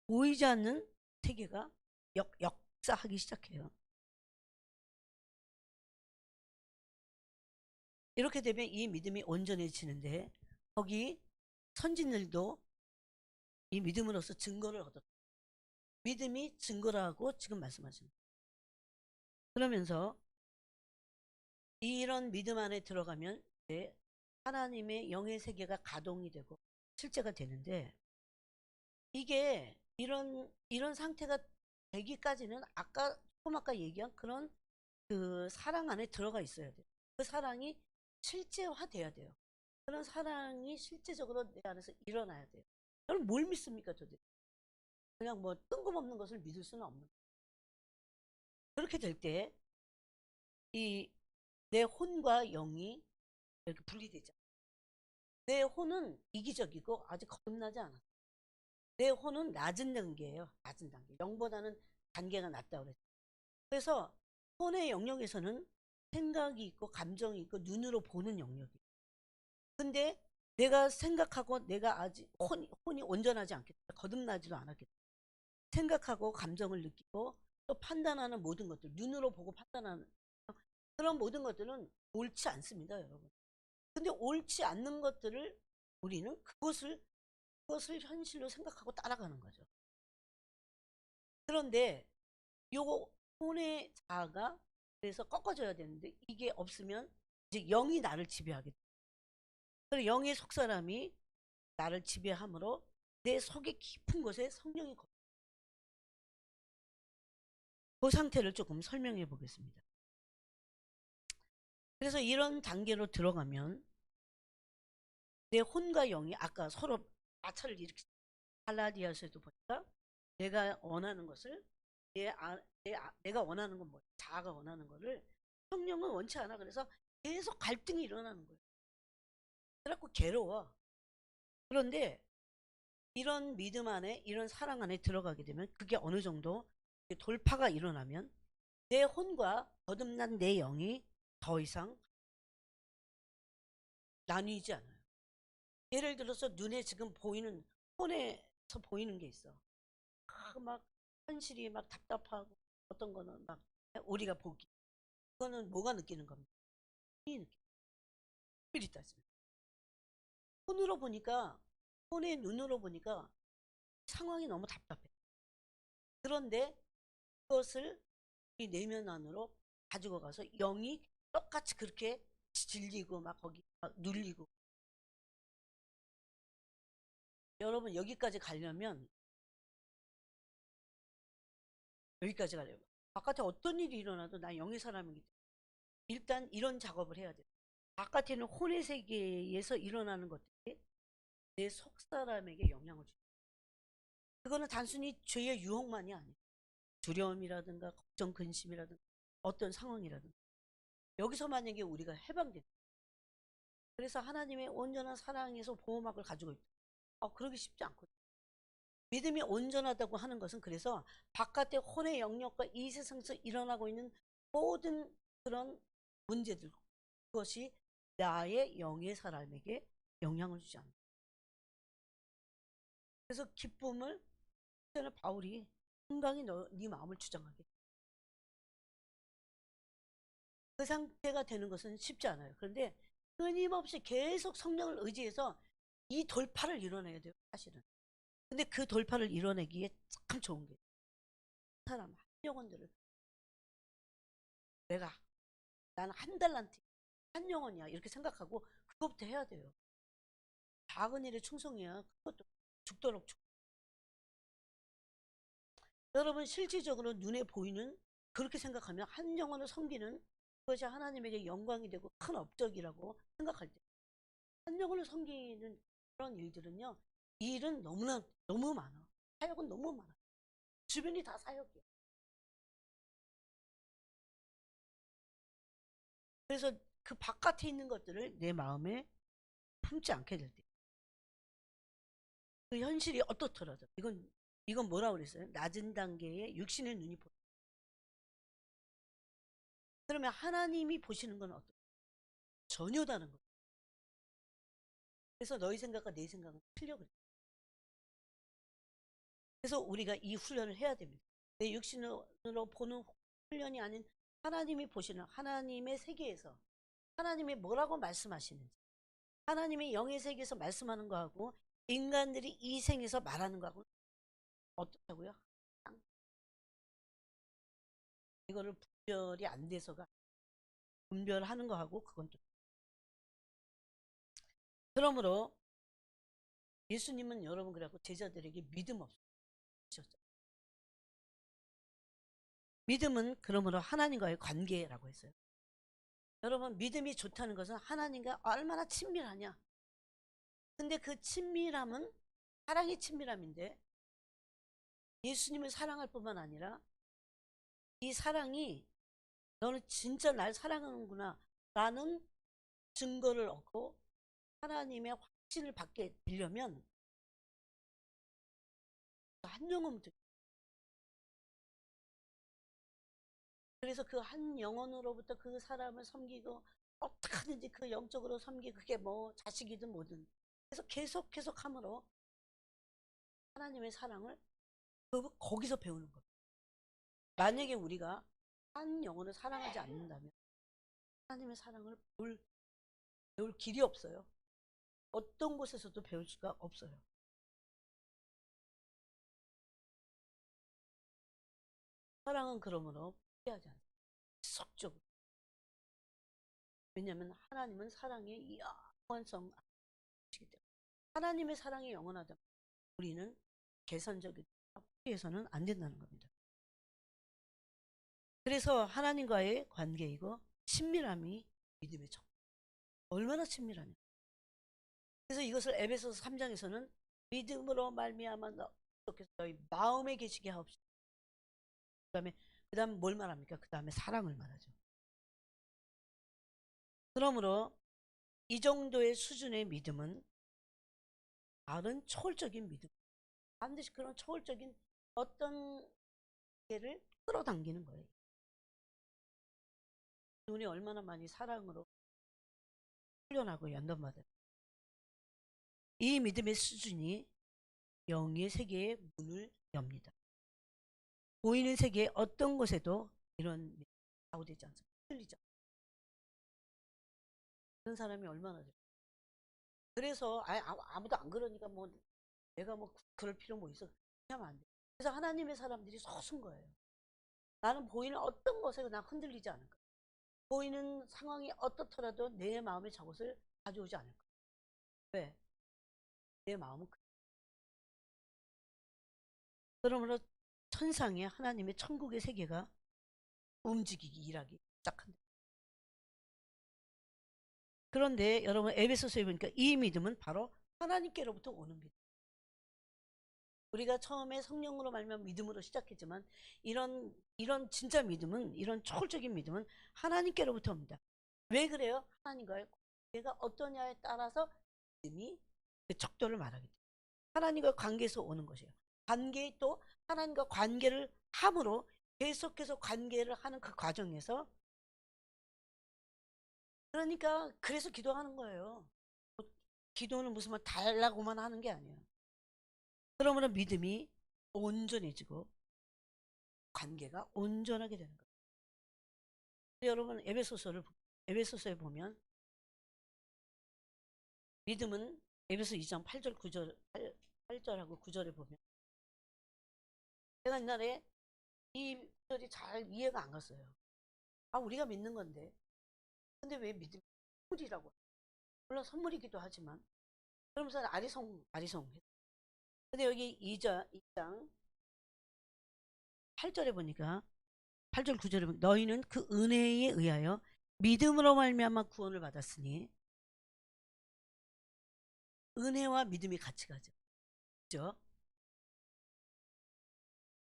보이지 않는 세계가 역사하기 시작해요. 이렇게 되면 이 믿음이 온전해지는데 거기 선진들도 이 믿음으로써 증거를 얻었다. 믿음이 증거라고 지금 말씀하십니다. 그러면서 이런 믿음 안에 들어가면 이제 하나님의 영의 세계가 가동이 되고 실제가 되는데 이게 이런 상태가 되기까지는 조금 아까 얘기한 그런 그 사랑 안에 들어가 있어야 돼요. 그 사랑이 실제화돼야 돼요. 그런 사랑이 실제적으로 내 안에서 일어나야 돼요. 여러분 뭘 믿습니까 도대체? 그냥 뭐 뜬금없는 것을 믿을 수는 없는 거예요. 그렇게 될 때 이 내 혼과 영이 이렇게 분리되죠. 내 혼은 이기적이고 아직 거듭나지 않았어요. 내 혼은 낮은 단계예요. 낮은 단계. 영보다는 단계가 낮다고 그랬어요. 그래서 혼의 영역에서는 생각이 있고 감정이 있고 눈으로 보는 영역이에요. 근데 내가 생각하고 내가 아직 혼이 온전하지 않겠다. 거듭나지도 않았겠다. 생각하고 감정을 느끼고 또 판단하는 모든 것들, 눈으로 보고 판단하는 그런 모든 것들은 옳지 않습니다, 여러분. 근데 옳지 않는 것들을 우리는 그것을 현실로 생각하고 따라가는 거죠. 그런데 요거 혼의 자아가 그래서 꺾어져야 되는데 이게 없으면 이제 영이 나를 지배하게 돼요. 그리고 영의 속사람이 나를 지배함으로 내 속의 깊은 곳에 성령이 그 상태를 조금 설명해 보겠습니다. 그래서 이런 단계로 들어가면 내 혼과 영이 아까 서로 마찰을 일으키 할라디아서에도 보니까 내가 원하는 것을 내가 원하는 건 뭐야? 자아가 원하는 거를 성령은 원치 않아. 그래서 계속 갈등이 일어나는 거예요. 그래갖고 괴로워. 그런데 이런 믿음 안에 이런 사랑 안에 들어가게 되면 그게 어느 정도 돌파가 일어나면 내 혼과 거듭난 내 영이 더 이상 나뉘지 않아요. 예를 들어서 눈에 지금 보이는 혼에서 보이는 게 있어. 막 현실이 막 답답하고 어떤 거는 막 우리가 보기. 그거는 뭐가 느끼는 겁니다. 힘이 느끼는 스피릿 따지면. 혼으로 보니까 혼의 눈으로 보니까 상황이 너무 답답해. 그런데 그것을 이 내면 안으로 가지고 가서 영이 똑같이 그렇게 질리고 막 거기 막 눌리고 여러분 여기까지 가려면 여기까지 가려면 바깥에 어떤 일이 일어나도 난 영의 사람이기 때문에 일단 이런 작업을 해야 돼. 바깥에는 혼의 세계에서 일어나는 것들이 내 속 사람에게 영향을 줘. 그거는 단순히 죄의 유혹만이 아니야. 두려움이라든가 걱정, 근심이라든가 어떤 상황이라든가 여기서 만약에 우리가 해방된다. 그래서 하나님의 온전한 사랑에서 보호막을 가지고 있다. 그러기 쉽지 않거든. 믿음이 온전하다고 하는 것은 그래서 바깥의 혼의 영역과 이 세상에서 일어나고 있는 모든 그런 문제들, 그것이 나의 영의 사람에게 영향을 주지 않는다. 그래서 기쁨을 바울이 건강히 네 마음을 주장하게. 그 상태가 되는 것은 쉽지 않아요. 그런데 끊임없이 계속 성령을 의지해서 이 돌파를 이뤄내야 돼요, 사실은. 근데 그 돌파를 이뤄내기에 참 좋은 게 사람 한 영혼들을 나는 한 달란트 한 영혼이야 이렇게 생각하고 그것부터 해야 돼요. 작은 일에 충성해야 그것도 죽도록 여러분 실질적으로 눈에 보이는 그렇게 생각하면 한 영혼을 섬기는 그것이 하나님에게 영광이 되고 큰 업적이라고 생각할 때 한 영혼을 섬기는 그런 일들은요, 이 일은 너무나 너무 많아. 사역은 너무 많아. 주변이 다 사역이야. 그래서 그 바깥에 있는 것들을 내 마음에 품지 않게 될 때, 그 현실이 어떻더라도 이건 뭐라고 그랬어요? 낮은 단계의 육신의 눈이 보여. 그러면 하나님이 보시는 건 전혀 다른 거예요. 그래서 너희 생각과 내 생각은 틀려 그래. 그래서 우리가 이 훈련을 해야 됩니다. 내 육신으로 보는 훈련이 아닌 하나님이 보시는 하나님의 세계에서 하나님이 뭐라고 말씀하시는지, 하나님의 영의 세계에서 말씀하는 거하고 인간들이 이 생에서 말하는 거하고 어떻다고요? 이거를 분별이 안 돼서가 분별하는 거하고 그건 또 그러므로 예수님은 여러분 그래갖고 제자들에게 믿음 없으셨죠. 믿음은 그러므로 하나님과의 관계라고 했어요. 여러분 믿음이 좋다는 것은 하나님과 얼마나 친밀하냐. 근데 그 친밀함은 사랑의 친밀함인데 예수님을 사랑할 뿐만 아니라 이 사랑이 너는 진짜 날 사랑하는구나 라는 증거를 얻고 하나님의 확신을 받게 되려면 한 영혼부터 그래서 그 한 영혼으로부터 그 사람을 섬기고 어떻게 하든지 그 영적으로 섬기고 그게 뭐 자식이든 뭐든 그래서 계속 함으로 하나님의 사랑을 거기서 배우는 거예요. 만약에 우리가 한 영혼을 사랑하지 않는다면 하나님의 사랑을 배울 길이 없어요. 어떤 곳에서도 배울 수가 없어요. 사랑은 그러므로 포기하지 않아요. 지속적으로. 왜냐하면 하나님은 사랑의 영원성 이기 때문에 하나님의 사랑이 영원하다면 우리는 계산적인 포기해서는 안 된다는 겁니다. 그래서 하나님과의 관계이고 친밀함이 믿음의 정. 얼마나 친밀하냐. 그래서 이것을 에베소서 3장에서는 믿음으로 말미암아 너희 마음에 계시게 하옵시고 그다음 뭘 말합니까? 그 다음에 사랑을 말하죠. 그러므로 이 정도의 수준의 믿음은 다른 초월적인 믿음 반드시 그런 초월적인 어떤 게를 끌어당기는 거예요. 눈이 얼마나 많이 사랑으로 훈련하고 연단받아요. 이 믿음의 수준이 영의 세계의 문을 엽니다. 보이는 세계의 어떤 곳에도 이런 좌우되지 않습니다. 틀리죠. 그런 사람이 얼마나 돼요. 그래서 아무도 안 그러니까 뭐 내가 뭐 그럴 필요 뭐 있어. 하면 안 돼. 그래서 하나님의 사람들이 서순 거예요. 나는 보이는 어떤 것에 난 흔들리지 않을 거야. 보이는 상황이 어떻더라도 내 마음에 저것을 가져오지 않을 거야. 왜? 내 마음은 그러므로 천상에 하나님의 천국의 세계가 움직이기 일하기 시작한다. 그런데 여러분 에베소서에 보니까 이 믿음은 바로 하나님께로부터 오는 믿음. 우리가 처음에 성령으로 말미암아 믿음으로 시작했지만 이런 진짜 믿음은 이런 초월적인 믿음은 하나님께로부터 옵니다. 왜 그래요? 하나님과의 관계가 어떠냐에 따라서 믿음이 그 척도를 말하기 때문에 하나님과 관계에서 오는 것이에요. 관계 또 하나님과 관계를 함으로 계속해서 관계를 하는 그 과정에서 그러니까 그래서 기도하는 거예요. 기도는 무슨 말 달라고만 하는 게 아니에요. 그러므로 믿음이 온전해지고 관계가 온전하게 되는 거예요. 여러분 에베소서에 보면 믿음은 에베소 2장 8절 9절 8절하고 9절에 보면 제가 옛날에 이 구절이 잘 이해가 안 갔어요. 아 우리가 믿는 건데 근데 왜 믿음이 선물이라고 물론 선물이기도 하지만 그러면서 아리송 근데 여기 2장 8절에 보니까 8절 9절에 보면 너희는 그 은혜에 의하여 믿음으로 말미암아 구원을 받았으니 은혜와 믿음이 같이 가죠. 그죠?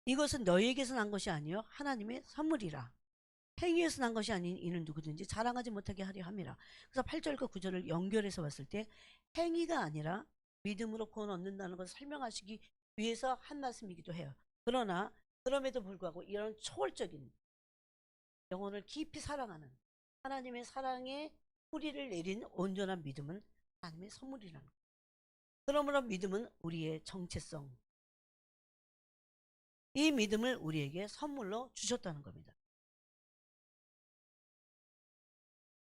이것은 너희에게서 난 것이 아니요 하나님의 선물이라. 행위에서 난 것이 아닌 이는 누구든지 자랑하지 못하게 하려 함이라. 그래서 8절과 9절을 연결해서 봤을 때 행위가 아니라 믿음으로 구원 얻는다는 것을 설명하시기 위해서 한 말씀이기도 해요. 그러나 그럼에도 불구하고 이런 초월적인 영혼을 깊이 사랑하는 하나님의 사랑에 뿌리를 내린 온전한 믿음은 하나님의 선물이라는 거예요. 그러므로 믿음은 우리의 정체성, 이 믿음을 우리에게 선물로 주셨다는 겁니다.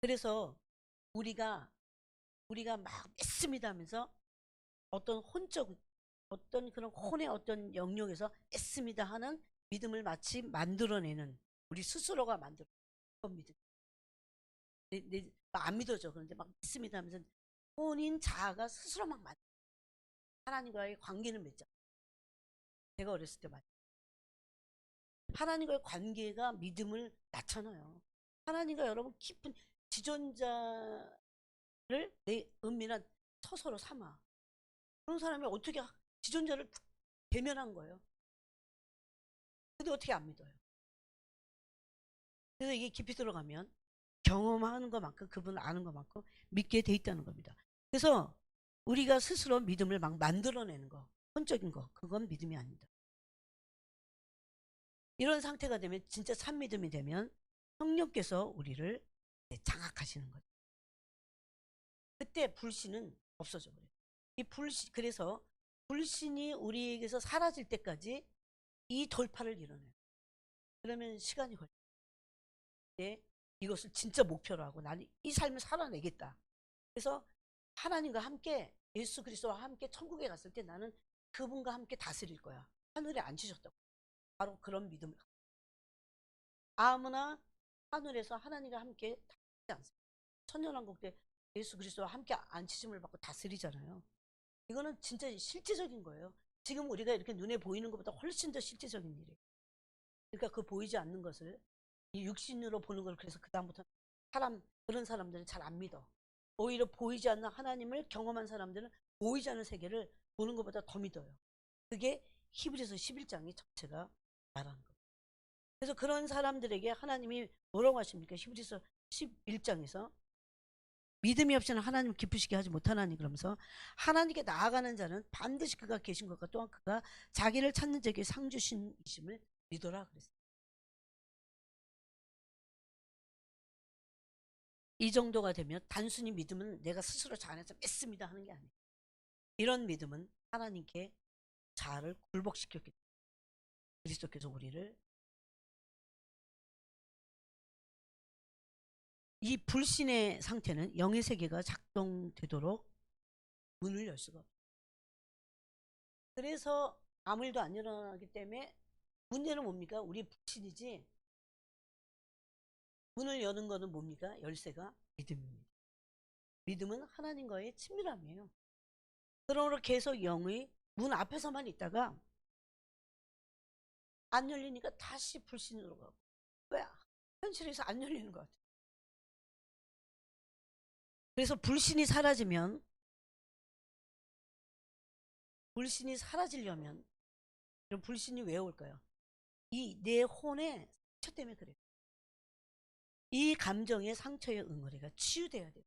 그래서 우리가 막 믿습니다 하면서 어떤 그런 혼의 어떤 영역에서 애씁니다 하는 믿음을 마치 만들어내는 우리 스스로가 만들어 그런 믿음. 안 믿어져. 그런데 막 믿습니다 하면서 본인 자아가 스스로 막 하나님과의 관계는 맺죠. 제가 어렸을 때 하나님과의 관계가 믿음을 낳잖아요. 하나님과 여러분 깊은 지존자를 내 은밀한 처소로 삼아. 그런 사람이 어떻게 지존자를 대면한 거예요. 근데 어떻게 안 믿어요? 그래서 이게 깊이 들어가면 경험하는 것만큼 그분을 아는 것만큼 믿게 돼 있다는 겁니다. 그래서 우리가 스스로 믿음을 막 만들어내는 거, 혼적인 거, 그건 믿음이 아닙니다. 이런 상태가 되면 진짜 참 믿음이 되면 성령께서 우리를 장악하시는 거죠. 그때 불신은 없어져 버려요. 그래서 불신이 우리에게서 사라질 때까지 이 돌파를 이뤄내요. 그러면 시간이 걸려요. 이것을 진짜 목표로 하고 나는 이 삶을 살아내겠다. 그래서 하나님과 함께 예수 그리스도와 함께 천국에 갔을 때 나는 그분과 함께 다스릴 거야. 하늘에 앉히셨다고. 바로 그런 믿음. 아무나 하늘에서 하나님과 함께 다스리지 않습니다. 천년왕국 때 예수 그리스도와 함께 앉히심을 받고 다스리잖아요. 이거는 진짜 실제적인 거예요. 지금 우리가 이렇게 눈에 보이는 것보다 훨씬 더 실제적인 일이에요. 그러니까 그 보이지 않는 것을 이 육신으로 보는 걸 그래서 그다음부터 그런 사람들은 잘 안 믿어. 오히려 보이지 않는 하나님을 경험한 사람들은 보이지 않는 세계를 보는 것보다 더 믿어요. 그게 히브리서 11장이 전체가 말하는 거예요. 그래서 그런 사람들에게 하나님이 뭐라고 하십니까? 히브리서 11장에서 믿음이 없이는 하나님 기쁘시게 하지 못하나니 그러면서 하나님께 나아가는 자는 반드시 그가 계신 것과 또한 그가 자기를 찾는 자에게 상 주신이심을 믿어라 그랬어요. 이 정도가 되면 단순히 믿음은 내가 스스로 잘해서 믿습니다 하는 게 아니에요. 이런 믿음은 하나님께 자아를 굴복시켰기 때문에 그리스도께서 우리를 이 불신의 상태는 영의 세계가 작동되도록 문을 열 수가 없어요. 그래서 아무 일도 안 일어나기 때문에 문제는 뭡니까? 우리 불신이지. 문을 여는 거는 뭡니까? 열쇠가 믿음입니다. 믿음은 하나님과의 친밀함이에요. 그러므로 계속 영의 문 앞에서만 있다가 안 열리니까 다시 불신으로 가고. 왜? 현실에서 안 열리는 것 같아. 그래서 불신이 사라지려면, 그럼 불신이 왜 올까요? 이 내 혼의 상처 때문에 그래요. 이 감정의 상처의 응어리가 치유돼야 돼요.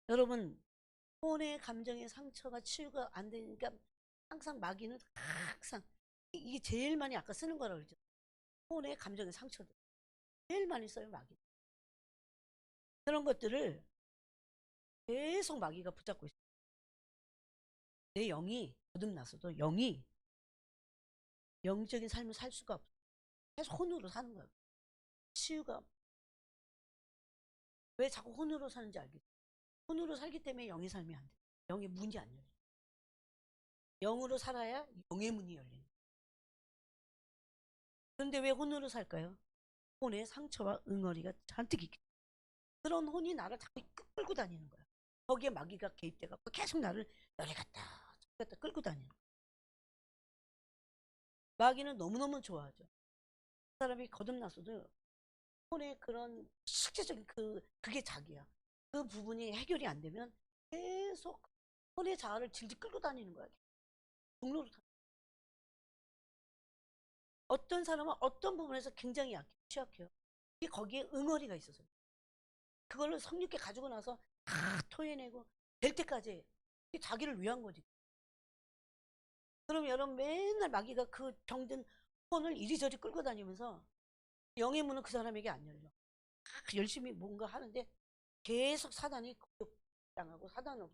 여러분, 혼의 감정의 상처가 치유가 안 되니까 항상 마귀는 항상 이게 제일 많이 아까 쓰는 거라고 그러죠. 혼의 감정의 상처들. 제일 많이 써요, 마귀. 그런 것들을 계속 마귀가 붙잡고 있어요. 내 영이 거듭나서도 영이 영적인 삶을 살 수가 없어. 계속 혼으로 사는 거예요. 치유가. 왜 자꾸 혼으로 사는지 알겠죠? 혼으로 살기 때문에 영의 삶이 안 돼. 영의 문이 안 열려. 영으로 살아야 영의 문이 열리는. 그런데 왜 혼으로 살까요? 혼의 상처와 응어리가 잔뜩 있기 때문에. 그런 혼이 나를 자꾸 끌고 다니는 거야. 거기에 마귀가 개입돼갖고 계속 나를 여기 갔다 저기 갔다 끌고 다니는 거야. 마귀는 너무너무 좋아하죠. 그 사람이 거듭나서도 혼의 그런 실제적인 그게 자기야. 그 부분이 해결이 안 되면 계속 혼의 자아를 질질 끌고 다니는 거야. 종로로. 어떤 사람은 어떤 부분에서 굉장히 취약해요. 이게 거기에 응어리가 있어서. 그걸로 성육계 가지고 나서 다 토해내고 될 때까지 자기를 위한 거지. 그럼 여러분 맨날 마귀가 그 병든 혼을 이리저리 끌고 다니면서 영의 문은 그 사람에게 안 열려. 열심히 뭔가 하는데 계속 사단이 공격당하고 사단은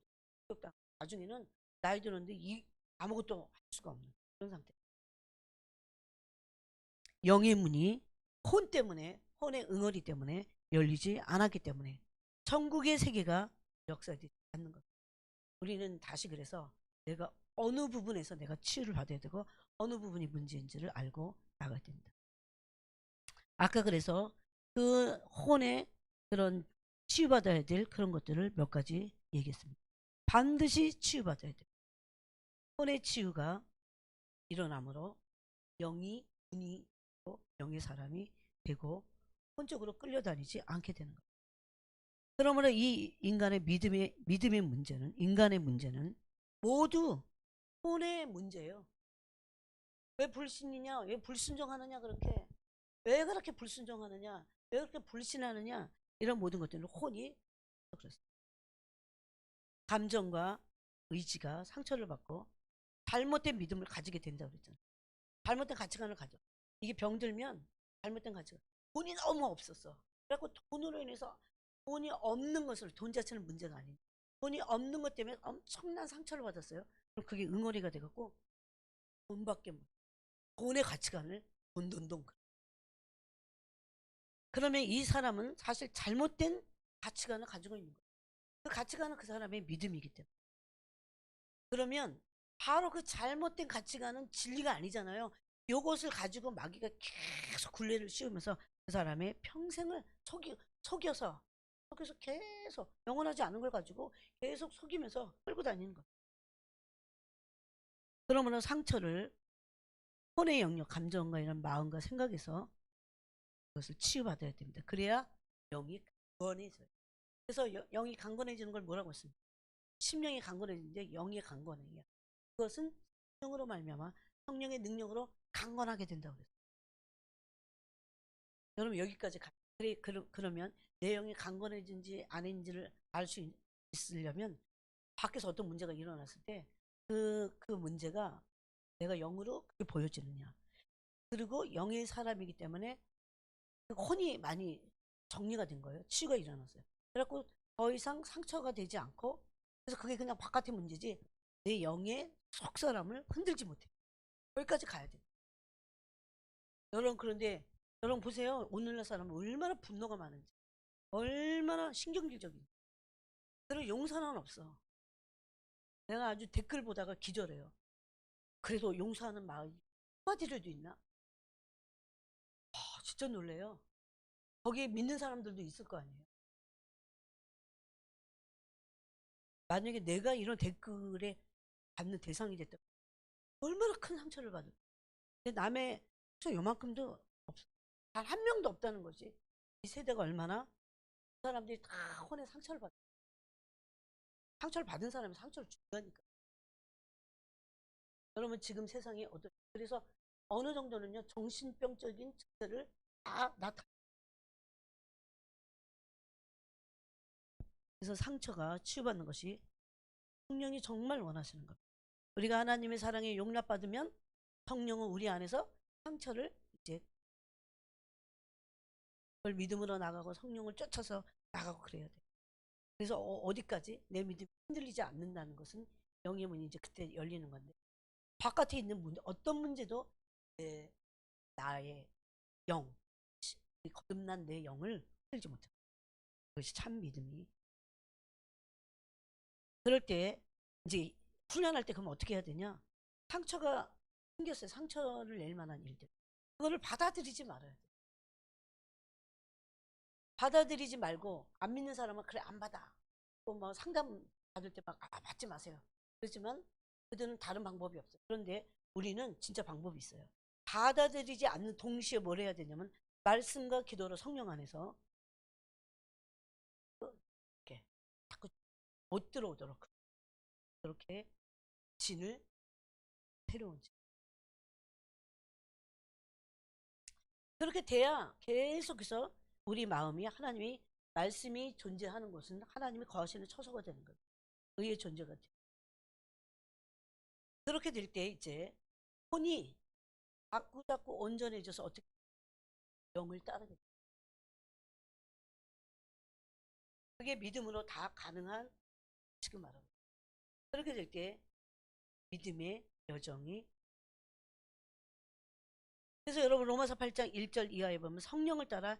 공격당하고 나중에는 나이 들었는데 아무것도 할 수가 없는 그런 상태. 영의 문이 혼 때문에 혼의 응어리 때문에 열리지 않았기 때문에 천국의 세계가 역사되지 않는 것. 우리는 다시 그래서 내가 어느 부분에서 내가 치유를 받아야 되고 어느 부분이 문제인지를 알고 나가야 됩니다. 아까 그래서 그 혼의 그런 치유받아야 될 그런 것들을 몇 가지 얘기했습니다. 반드시 치유받아야 돼요. 혼의 치유가 일어나므로 영이 문이 되고 영의 사람이 되고 혼적으로 끌려다니지 않게 되는 거예요. 그러므로 이 인간의 믿음의 문제는 인간의 문제는 모두 혼의 문제예요. 왜 불신이냐? 왜 불순종하느냐? 왜 그렇게 불순종하느냐? 왜 그렇게 불신하느냐? 이런 모든 것들은 혼이 그렇습니다. 감정과 의지가 상처를 받고 잘못된 믿음을 가지게 된다고 그랬잖아요. 잘못된 가치관을 가져. 이게 병들면 잘못된 가치관. 돈이 너무 없었어. 그래갖고 돈으로 인해서 돈이 없는 것을 돈 자체는 문제가 아니에요. 돈이 없는 것 때문에 엄청난 상처를 받았어요. 그럼 그게 응어리가 돼갖고 돈밖에 못. 돈의 가치관을 돈돈돈. 그러면 이 사람은 사실 잘못된 가치관을 가지고 있는 거예요. 그 가치관은 그 사람의 믿음이기 때문에. 그러면 바로 그 잘못된 가치관은 진리가 아니잖아요. 요것을 가지고 마귀가 계속 굴레를 씌우면서 그 사람의 평생을 속여서 계속 영원하지 않은 걸 가지고 계속 속이면서 끌고 다니는 거예요. 그러면 상처를 혼의 영역, 감정과 이런 마음과 생각에서 그것을 치유받아야 됩니다. 그래야 영이 강건해져요. 그래서 영이 강건해지는 걸 뭐라고 했습니까? 심령이 강건해지는데 영이 강건해요. 그것은 성령으로 말미암아 성령의 능력으로 강건하게 된다고 그랬어요. 여러분 여기까지 그러면 내 영이 강건해진지 아닌지를 알 수 있으려면 밖에서 어떤 문제가 일어났을 때 그 문제가 내가 영으로 그게 보여지느냐. 그리고 영의 사람이기 때문에 그 혼이 많이 정리가 된 거예요. 치유가 일어났어요. 그래갖고 더 이상 상처가 되지 않고 그래서 그게 그냥 바깥의 문제지 내 영의 속사람을 흔들지 못해. 거기까지 가야 돼. 여러분 그런데 여러분 보세요. 오늘날 사람은 얼마나 분노가 많은지 얼마나 신경질적인지. 그리고 용서는 없어. 내가 아주 댓글 보다가 기절해요. 그래도 용서하는 마음이 한마디라도 있나? 진짜 놀래요. 거기에 믿는 사람들도 있을 거 아니에요. 만약에 내가 이런 댓글에 받는 대상이 됐다. 얼마나 큰 상처를 받을. 근데 남의 상처 요만큼도 없어. 단 한 명도 없다는 거지. 이 세대가 얼마나 그 사람들이 다 혼에 상처를 받. 상처를 받은 사람이 상처를 준다니까. 여러분 지금 세상이 어떤 그래서 어느 정도는요 정신병적인 증세를 다 나타. 그래서 상처가 치유받는 것이 성령이 정말 원하시는 겁니다. 우리가 하나님의 사랑에 용납받으면 성령은 우리 안에서 상처를 이제 그걸 믿음으로 나가고 성령을 쫓아서 나가고 그래야 돼. 그래서 어디까지 내 믿음이 흔들리지 않는다는 것은 영의 문이 이제 그때 열리는 건데 바깥에 있는 문제 어떤 문제도 나의 영 거듭난 내 영을 흔들지 못해. 그것이 참 믿음이. 그럴 때 이제 훈련할 때 그럼 어떻게 해야 되냐? 상처가 생겼어요. 상처를 낼 만한 일들. 그거를 받아들이지 말아야 돼. 받아들이지 말고 안 믿는 사람은 그래 안 받아. 또 뭐 상담 받을 때 막 받지 마세요. 그렇지만 그들은 다른 방법이 없어요. 그런데 우리는 진짜 방법이 있어요. 받아들이지 않는 동시에 뭘 해야 되냐면 말씀과 기도로 성령 안에서 이렇게 자꾸 못 들어오도록 그렇게 진을 새로운 진. 그렇게 돼야 계속해서 우리 마음이 하나님이 말씀이 존재하는 곳은 하나님이 거하시는 처소가 되는 거예요. 의의 존재가 돼요. 그렇게 될 때 이제 혼이 자꾸 온전해져서 어떻게 영을 따르게 돼요. 그게 믿음으로 다 가능한 지금 말하는 거예요. 그렇게 될 때 믿음의 여정이 그래서 여러분 로마서 8장 1절 이하에 보면 성령을 따라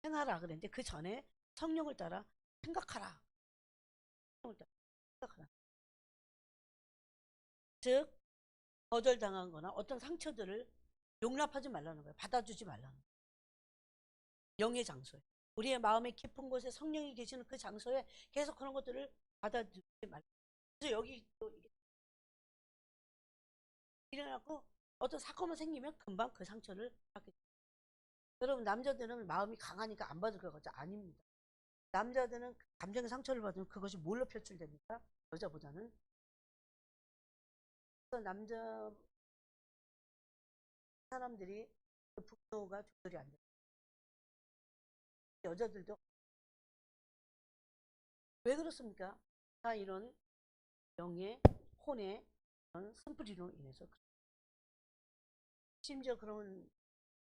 행하라 그랬는데 그 전에 성령을 따라 생각하라. 성령을 따라 생각하라. 즉 거절당한 거나 어떤 상처들을 용납하지 말라는 거예요. 받아주지 말라는 거예요. 영의 장소에 우리의 마음의 깊은 곳에 성령이 계시는 그 장소에 계속 그런 것들을 받아주지 말라. 그래서 여기 또 이게 일어나고 어떤 사건만 생기면 금방 그 상처를 받게 돼요. 여러분 남자들은 마음이 강하니까 안 받을 것 같죠? 아닙니다. 남자들은 감정의 상처를 받으면 그것이 뭘로 표출됩니까? 여자보다는. 그래서 남자 사람들이 그 분노가 조절이 안 돼요. 여자들도 왜 그렇습니까? 다 이런 영의 혼의 그런 쓴뿌리로 인해서 심지어 그런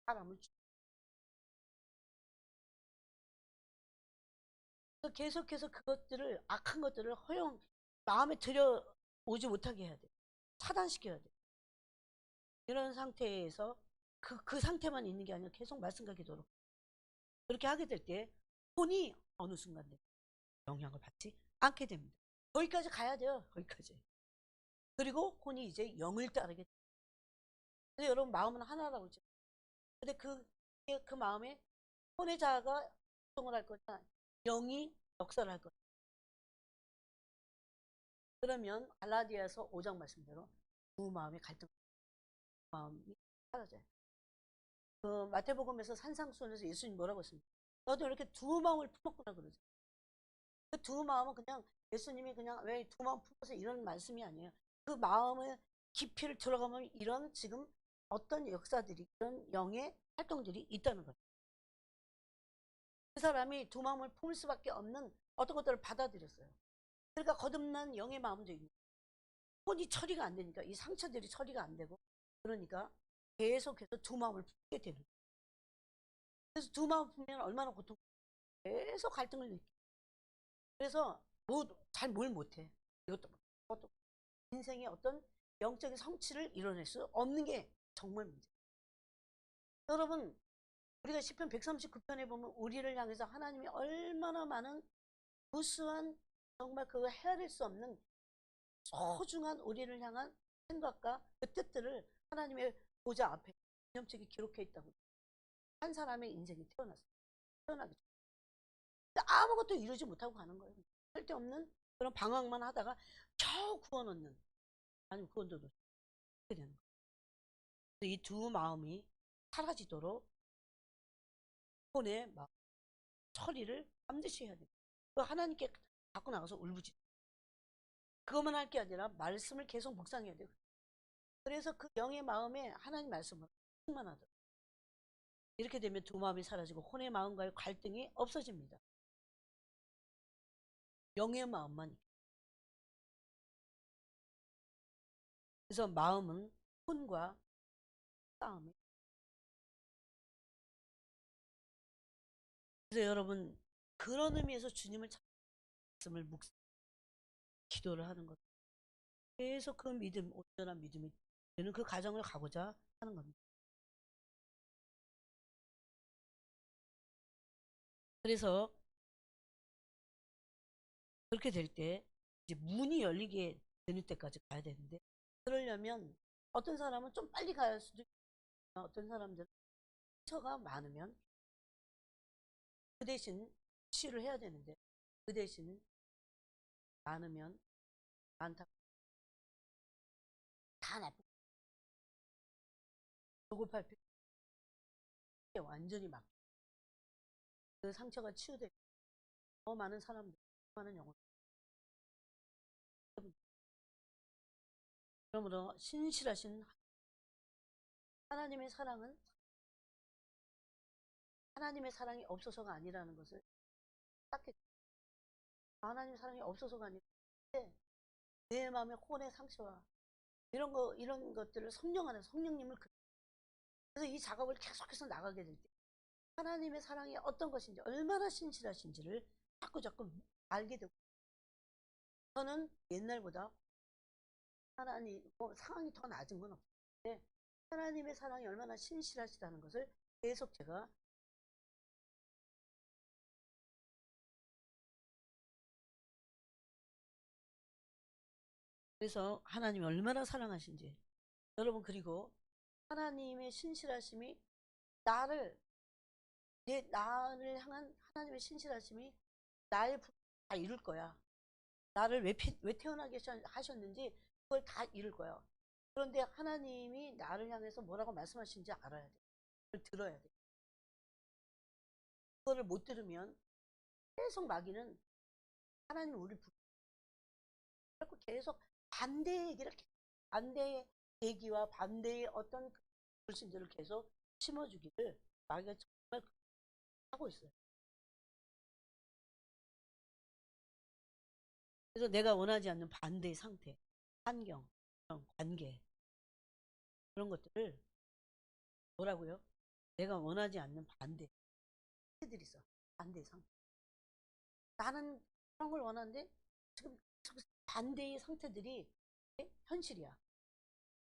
사람을 계속해서 그것들을 악한 것들을 허용 마음에 들여오지 못하게 해야 돼. 차단시켜야 돼. 이런 상태에서 그 상태만 있는 게 아니라 계속 말씀과 기도로 그렇게 하게 될 때 혼이 어느 순간 영향을 받지 않게 됩니다. 거기까지 가야 돼요. 거기까지. 그리고 혼이 이제 영을 따르게 돼요. 근데 여러분 마음은 하나라고 그러죠. 근데 그 마음에 혼의 자아가 활동을 할 거냐 영이 역사를 할 거냐. 그러면 갈라디아서 5장 말씀대로 두 마음의 갈등 마음이 사라져요. 그 마태복음에서 산상수훈에서 예수님 뭐라고 했습니까? 너도 이렇게 두 마음을 품었구나 그러죠. 그 두 마음은 그냥 예수님이 그냥 왜 두 마음 품어서 이런 말씀이 아니에요. 그 마음의 깊이를 들어가면 이런 지금 어떤 역사들이 이런 영의 활동들이 있다는 거예요. 그 사람이 두 마음을 품을 수밖에 없는 어떤 것들을 받아들였어요. 그러니까 거듭난 영의 마음도 있는 혼이 처리가 안 되니까 이 상처들이 처리가 안 되고 그러니까 계속해서 두 마음을 품게 되는 거예요. 그래서 두 마음 품면 얼마나 고통 계속 갈등을 느끼고 그래서 잘 뭘 못해 이것도 인생의 어떤 영적인 성취를 이뤄낼 수 없는 게 정말 문제예요. 여러분 우리가 시편 139편에 보면 우리를 향해서 하나님이 얼마나 많은 무수한 정말 그거 헤아릴 수 없는 소중한 우리를 향한 생각과 그 뜻들을 하나님의 보좌 앞에 기념책에 기록해 있다고. 한 사람의 인생이 태어났어요. 태어나기 전. 근데 아무것도 이루지 못하고 가는 거예요. 쓸데없는 그런 방황만 하다가 겨우 구원 얻는. 아니면 그건 더 놓치게 되는 거예요. 이 두 마음이 사라지도록 혼의 마음 처리를 반드시 해야 돼요. 그 하나님께 갖고 나가서 울부짖. 그것만 할 게 아니라 말씀을 계속 묵상해야 돼요. 그래서 그 영의 마음에 하나님 말씀을 충만하도록. 이렇게 되면 두 마음이 사라지고 혼의 마음과의 갈등이 없어집니다. 영의 마음만. 그래서 마음은 혼과 싸움이. 그래서 여러분 그런 의미에서 주님을 말씀을 묵상, 기도를 하는 것. 계속 그 믿음, 온전한 믿음이 되는 그 가정을 가고자 하는 겁니다. 그래서 그렇게 될 때 이제 문이 열리게 되는 때까지 가야 되는데, 그러려면 어떤 사람은 좀 빨리 갈 수도 있고 어떤 사람들은 상처가 많으면 그 대신 치유를 해야 되는데 그 대신 많으면 많다 다 나쁘고 조급할 필요 없게 완전히 막 그 상처가 치유되고 더 많은 사람들, 더 많은 영혼. 그러므로 신실하신 하나님의 사랑은 하나님의 사랑이 없어서가 아니라는 것을 딱히, 하나님의 사랑이 없어서가 아니라 내 마음의 혼의 상처와 이런 것들을 성령 안에 성령님을 그래서 이 작업을 계속해서 나가게 될 때 하나님의 사랑이 어떤 것인지 얼마나 신실하신지를 자꾸 알게 되고, 저는 옛날보다 하나님 상황이 더 낮은 건 없는데 하나님의 사랑이 얼마나 신실하시다는 것을 계속 제가. 그래서 하나님이 얼마나 사랑하신지 여러분, 그리고 하나님의 신실하심이 나를 나를 향한 하나님의 신실하심이 나의 다 이룰 거야. 나를 왜 태어나게 하셨는지 그걸 다 이룰 거야. 그런데 하나님이 나를 향해서 뭐라고 말씀하시는지 알아야 돼. 그걸 들어야 돼. 그거를 못 들으면 계속 마귀는 하나님 우리를 부르고 계속 반대의 얘기를, 반대의 얘기와 반대의 어떤 불신들을 계속 심어주기를 마귀가 정말 하고 있어요. 그래서 내가 원하지 않는 반대의 상태, 환경, 관계, 그런 것들을 뭐라고요? 내가 원하지 않는 반대 상태들이 있어. 반대 상태. 나는 그런 걸 원하는데 지금 반대의 상태들이 현실이야.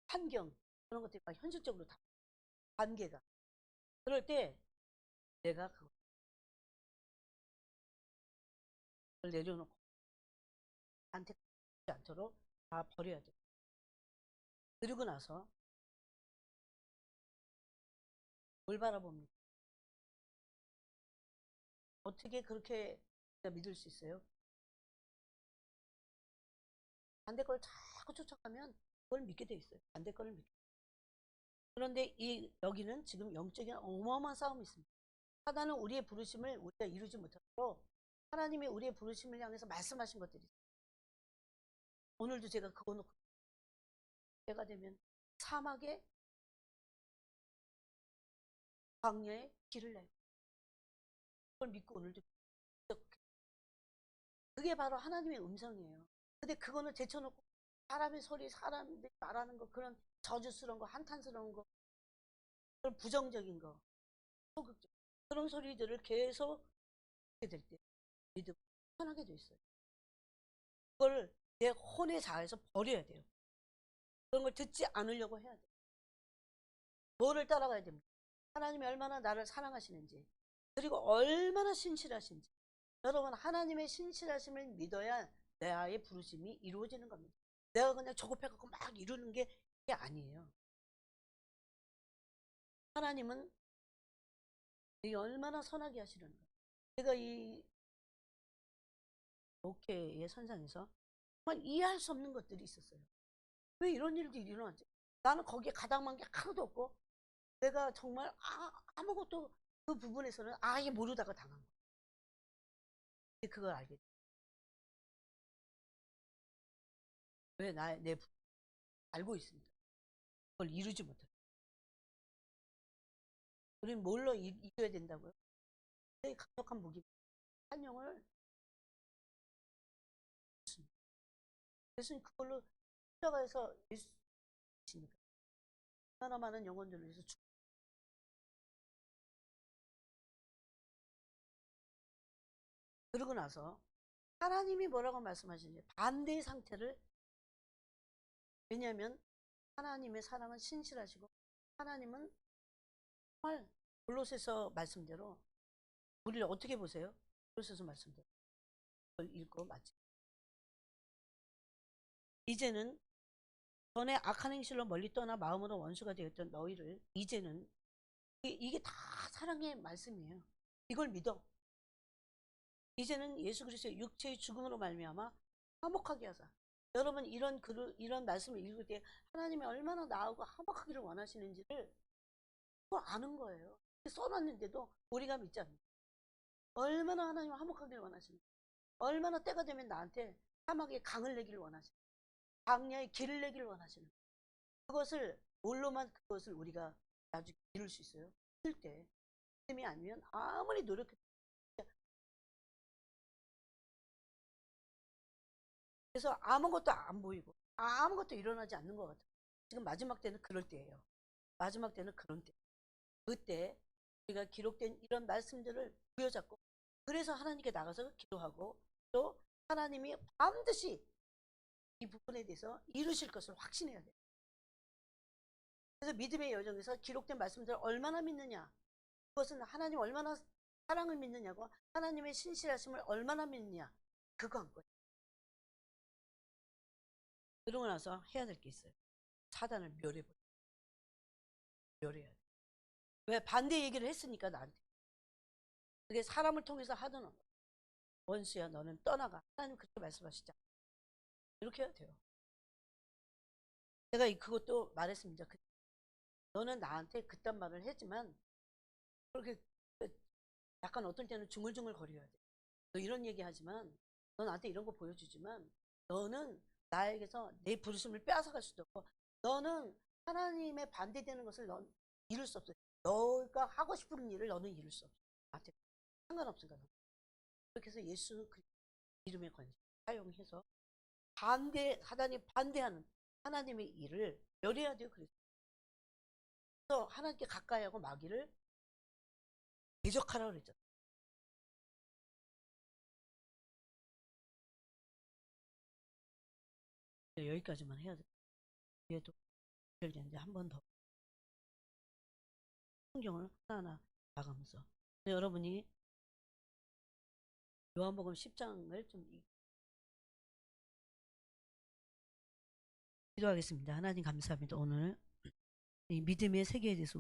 환경, 그런 것들이 막 현실적으로 다 관계가. 그럴 때 내가 그걸 내려놓고 나한테 가지 않도록 다 버려야 돼. 그리고 나서 뭘 바라봅니까? 어떻게 그렇게 믿을 수 있어요? 반대 걸 자꾸 쫓아가면 그걸 믿게 돼 있어요. 반대 거를 믿게. 그런데 여기는 지금 영적인 어마어마한 싸움이 있습니다. 사단은 우리의 부르심을 우리가 이루지 못하도록 하나님이 우리의 부르심을 향해서 말씀하신 것들이 있어요. 오늘도 제가 그거 놓고 때가 되면 사막에 광야에 길을 내고 그걸 믿고 오늘도 그게 바로 하나님의 음성이에요. 근데 그거는 제쳐놓고 사람의 소리, 사람들이 말하는 거, 그런 저주스러운 거, 한탄스러운 거, 그런 부정적인 거, 소극적 그런 소리들을 계속 하게 될 때 믿음 편하게 돼 있어요. 그걸 내 혼에 자해서 버려야 돼요. 그런 걸 듣지 않으려고 해야 돼요. 뭐를 따라가야 됩니까? 하나님이 얼마나 나를 사랑하시는지, 그리고 얼마나 신실하신지. 여러분, 하나님의 신실하심을 믿어야 나의 부르심이 이루어지는 겁니다. 내가 그냥 조급해갖고 막 이루는 게 그게 아니에요. 하나님은 이게 얼마나 선하게 하시는가. 제가 이 목회의 선상에서 정말 이해할 수 없는 것들이 있었어요. 왜 이런 일들이 일어나지? 나는 거기에 가담한 게 하나도 없고 내가 정말 아무것도 그 부분에서는 아예 모르다가 당한 거야. 근데 그걸 알게 돼. 왜 내 알고 있으니까 그걸 이루지 못해. 우리는 뭘로 이겨야 된다고요? 되게 강력한 무기, 한영을. 그래서 그걸로 십자가에서 예수님이니까 얼마나 많은 영혼들을 위해서 그러고 나서 하나님이 뭐라고 말씀하시는지 반대의 상태를, 왜냐하면 하나님의 사랑은 신실하시고 하나님은 정말 골로새서 말씀대로 우리를 어떻게 보세요? 골로새서 말씀대로 그걸 읽고 마치 이제는 전에 악한 행실로 멀리 떠나 마음으로 원수가 되었던 너희를 이제는 이게 다 사랑의 말씀이에요. 이걸 믿어. 이제는 예수 그리스도의 육체의 죽음으로 말미암아 화목하게 하사. 여러분 이런 말씀을 읽을 때 하나님이 얼마나 나하고 화목하기를 원하시는지를 그걸 아는 거예요. 써놨는데도 우리가 믿지 않는. 얼마나 하나님 화목하기를 원하시는. 얼마나 때가 되면 나한테 사막에 강을 내기를 원하시는. 광야에 길을 내기를 원하시는. 그것을 뭘로만 그것을 우리가 나중에 이룰 수 있어요? 힘들 때. 힘이 아니면 아무리 노력해도. 그래서 아무것도 안 보이고 아무것도 일어나지 않는 것 같아요. 지금 마지막 때는 그럴 때예요. 마지막 때는 그런 때. 그때 우리가 기록된 이런 말씀들을 부여잡고 그래서 하나님께 나가서 기도하고 또 하나님이 반드시 이 부분에 대해서 이루실 것을 확신해야 돼요. 그래서 믿음의 여정에서 기록된 말씀들을 얼마나 믿느냐, 그것은 하나님 얼마나 사랑을 믿느냐고 하나님의 신실하심을 얼마나 믿느냐, 그거 한 거예요. 그러고 나서 해야 될 게 있어요. 사단을 멸해버려. 멸해야 돼. 왜? 반대 얘기를 했으니까 나한테. 그게 사람을 통해서 하던 원수야 너는 떠나가. 하나님 그렇게 말씀하시자. 이렇게 해야 돼요. 제가 그것도 말했습니다. 너는 나한테 그딴 말을 했지만 그렇게 약간 어떤 때는 중얼중얼 거려야 돼. 너 이런 얘기 하지만 너 나한테 이런 거 보여주지만 너는 나에게서 내 부르심을 빼앗아갈 수도 없고 너는 하나님의 반대되는 것을 넌 이룰 수 없어. 너가 하고 싶은 일을 너는 이룰 수 없어. 나한테 상관없으니까. 그렇게 해서 예수 이름의 권세 사용해서 사단이 반대하는 하나님의 일을 멸해야 돼요. 그래서 하나님께 가까이 하고 마귀를 대적하라고 그랬죠. 여기까지만 해야 돼. 뒤에도 연결되는데 한 번 더 성경을 하나하나 봐가면서 여러분이 요한복음 10장을 좀 기도하겠습니다. 하나님 감사합니다. 오늘 이 믿음의 세계에 대해서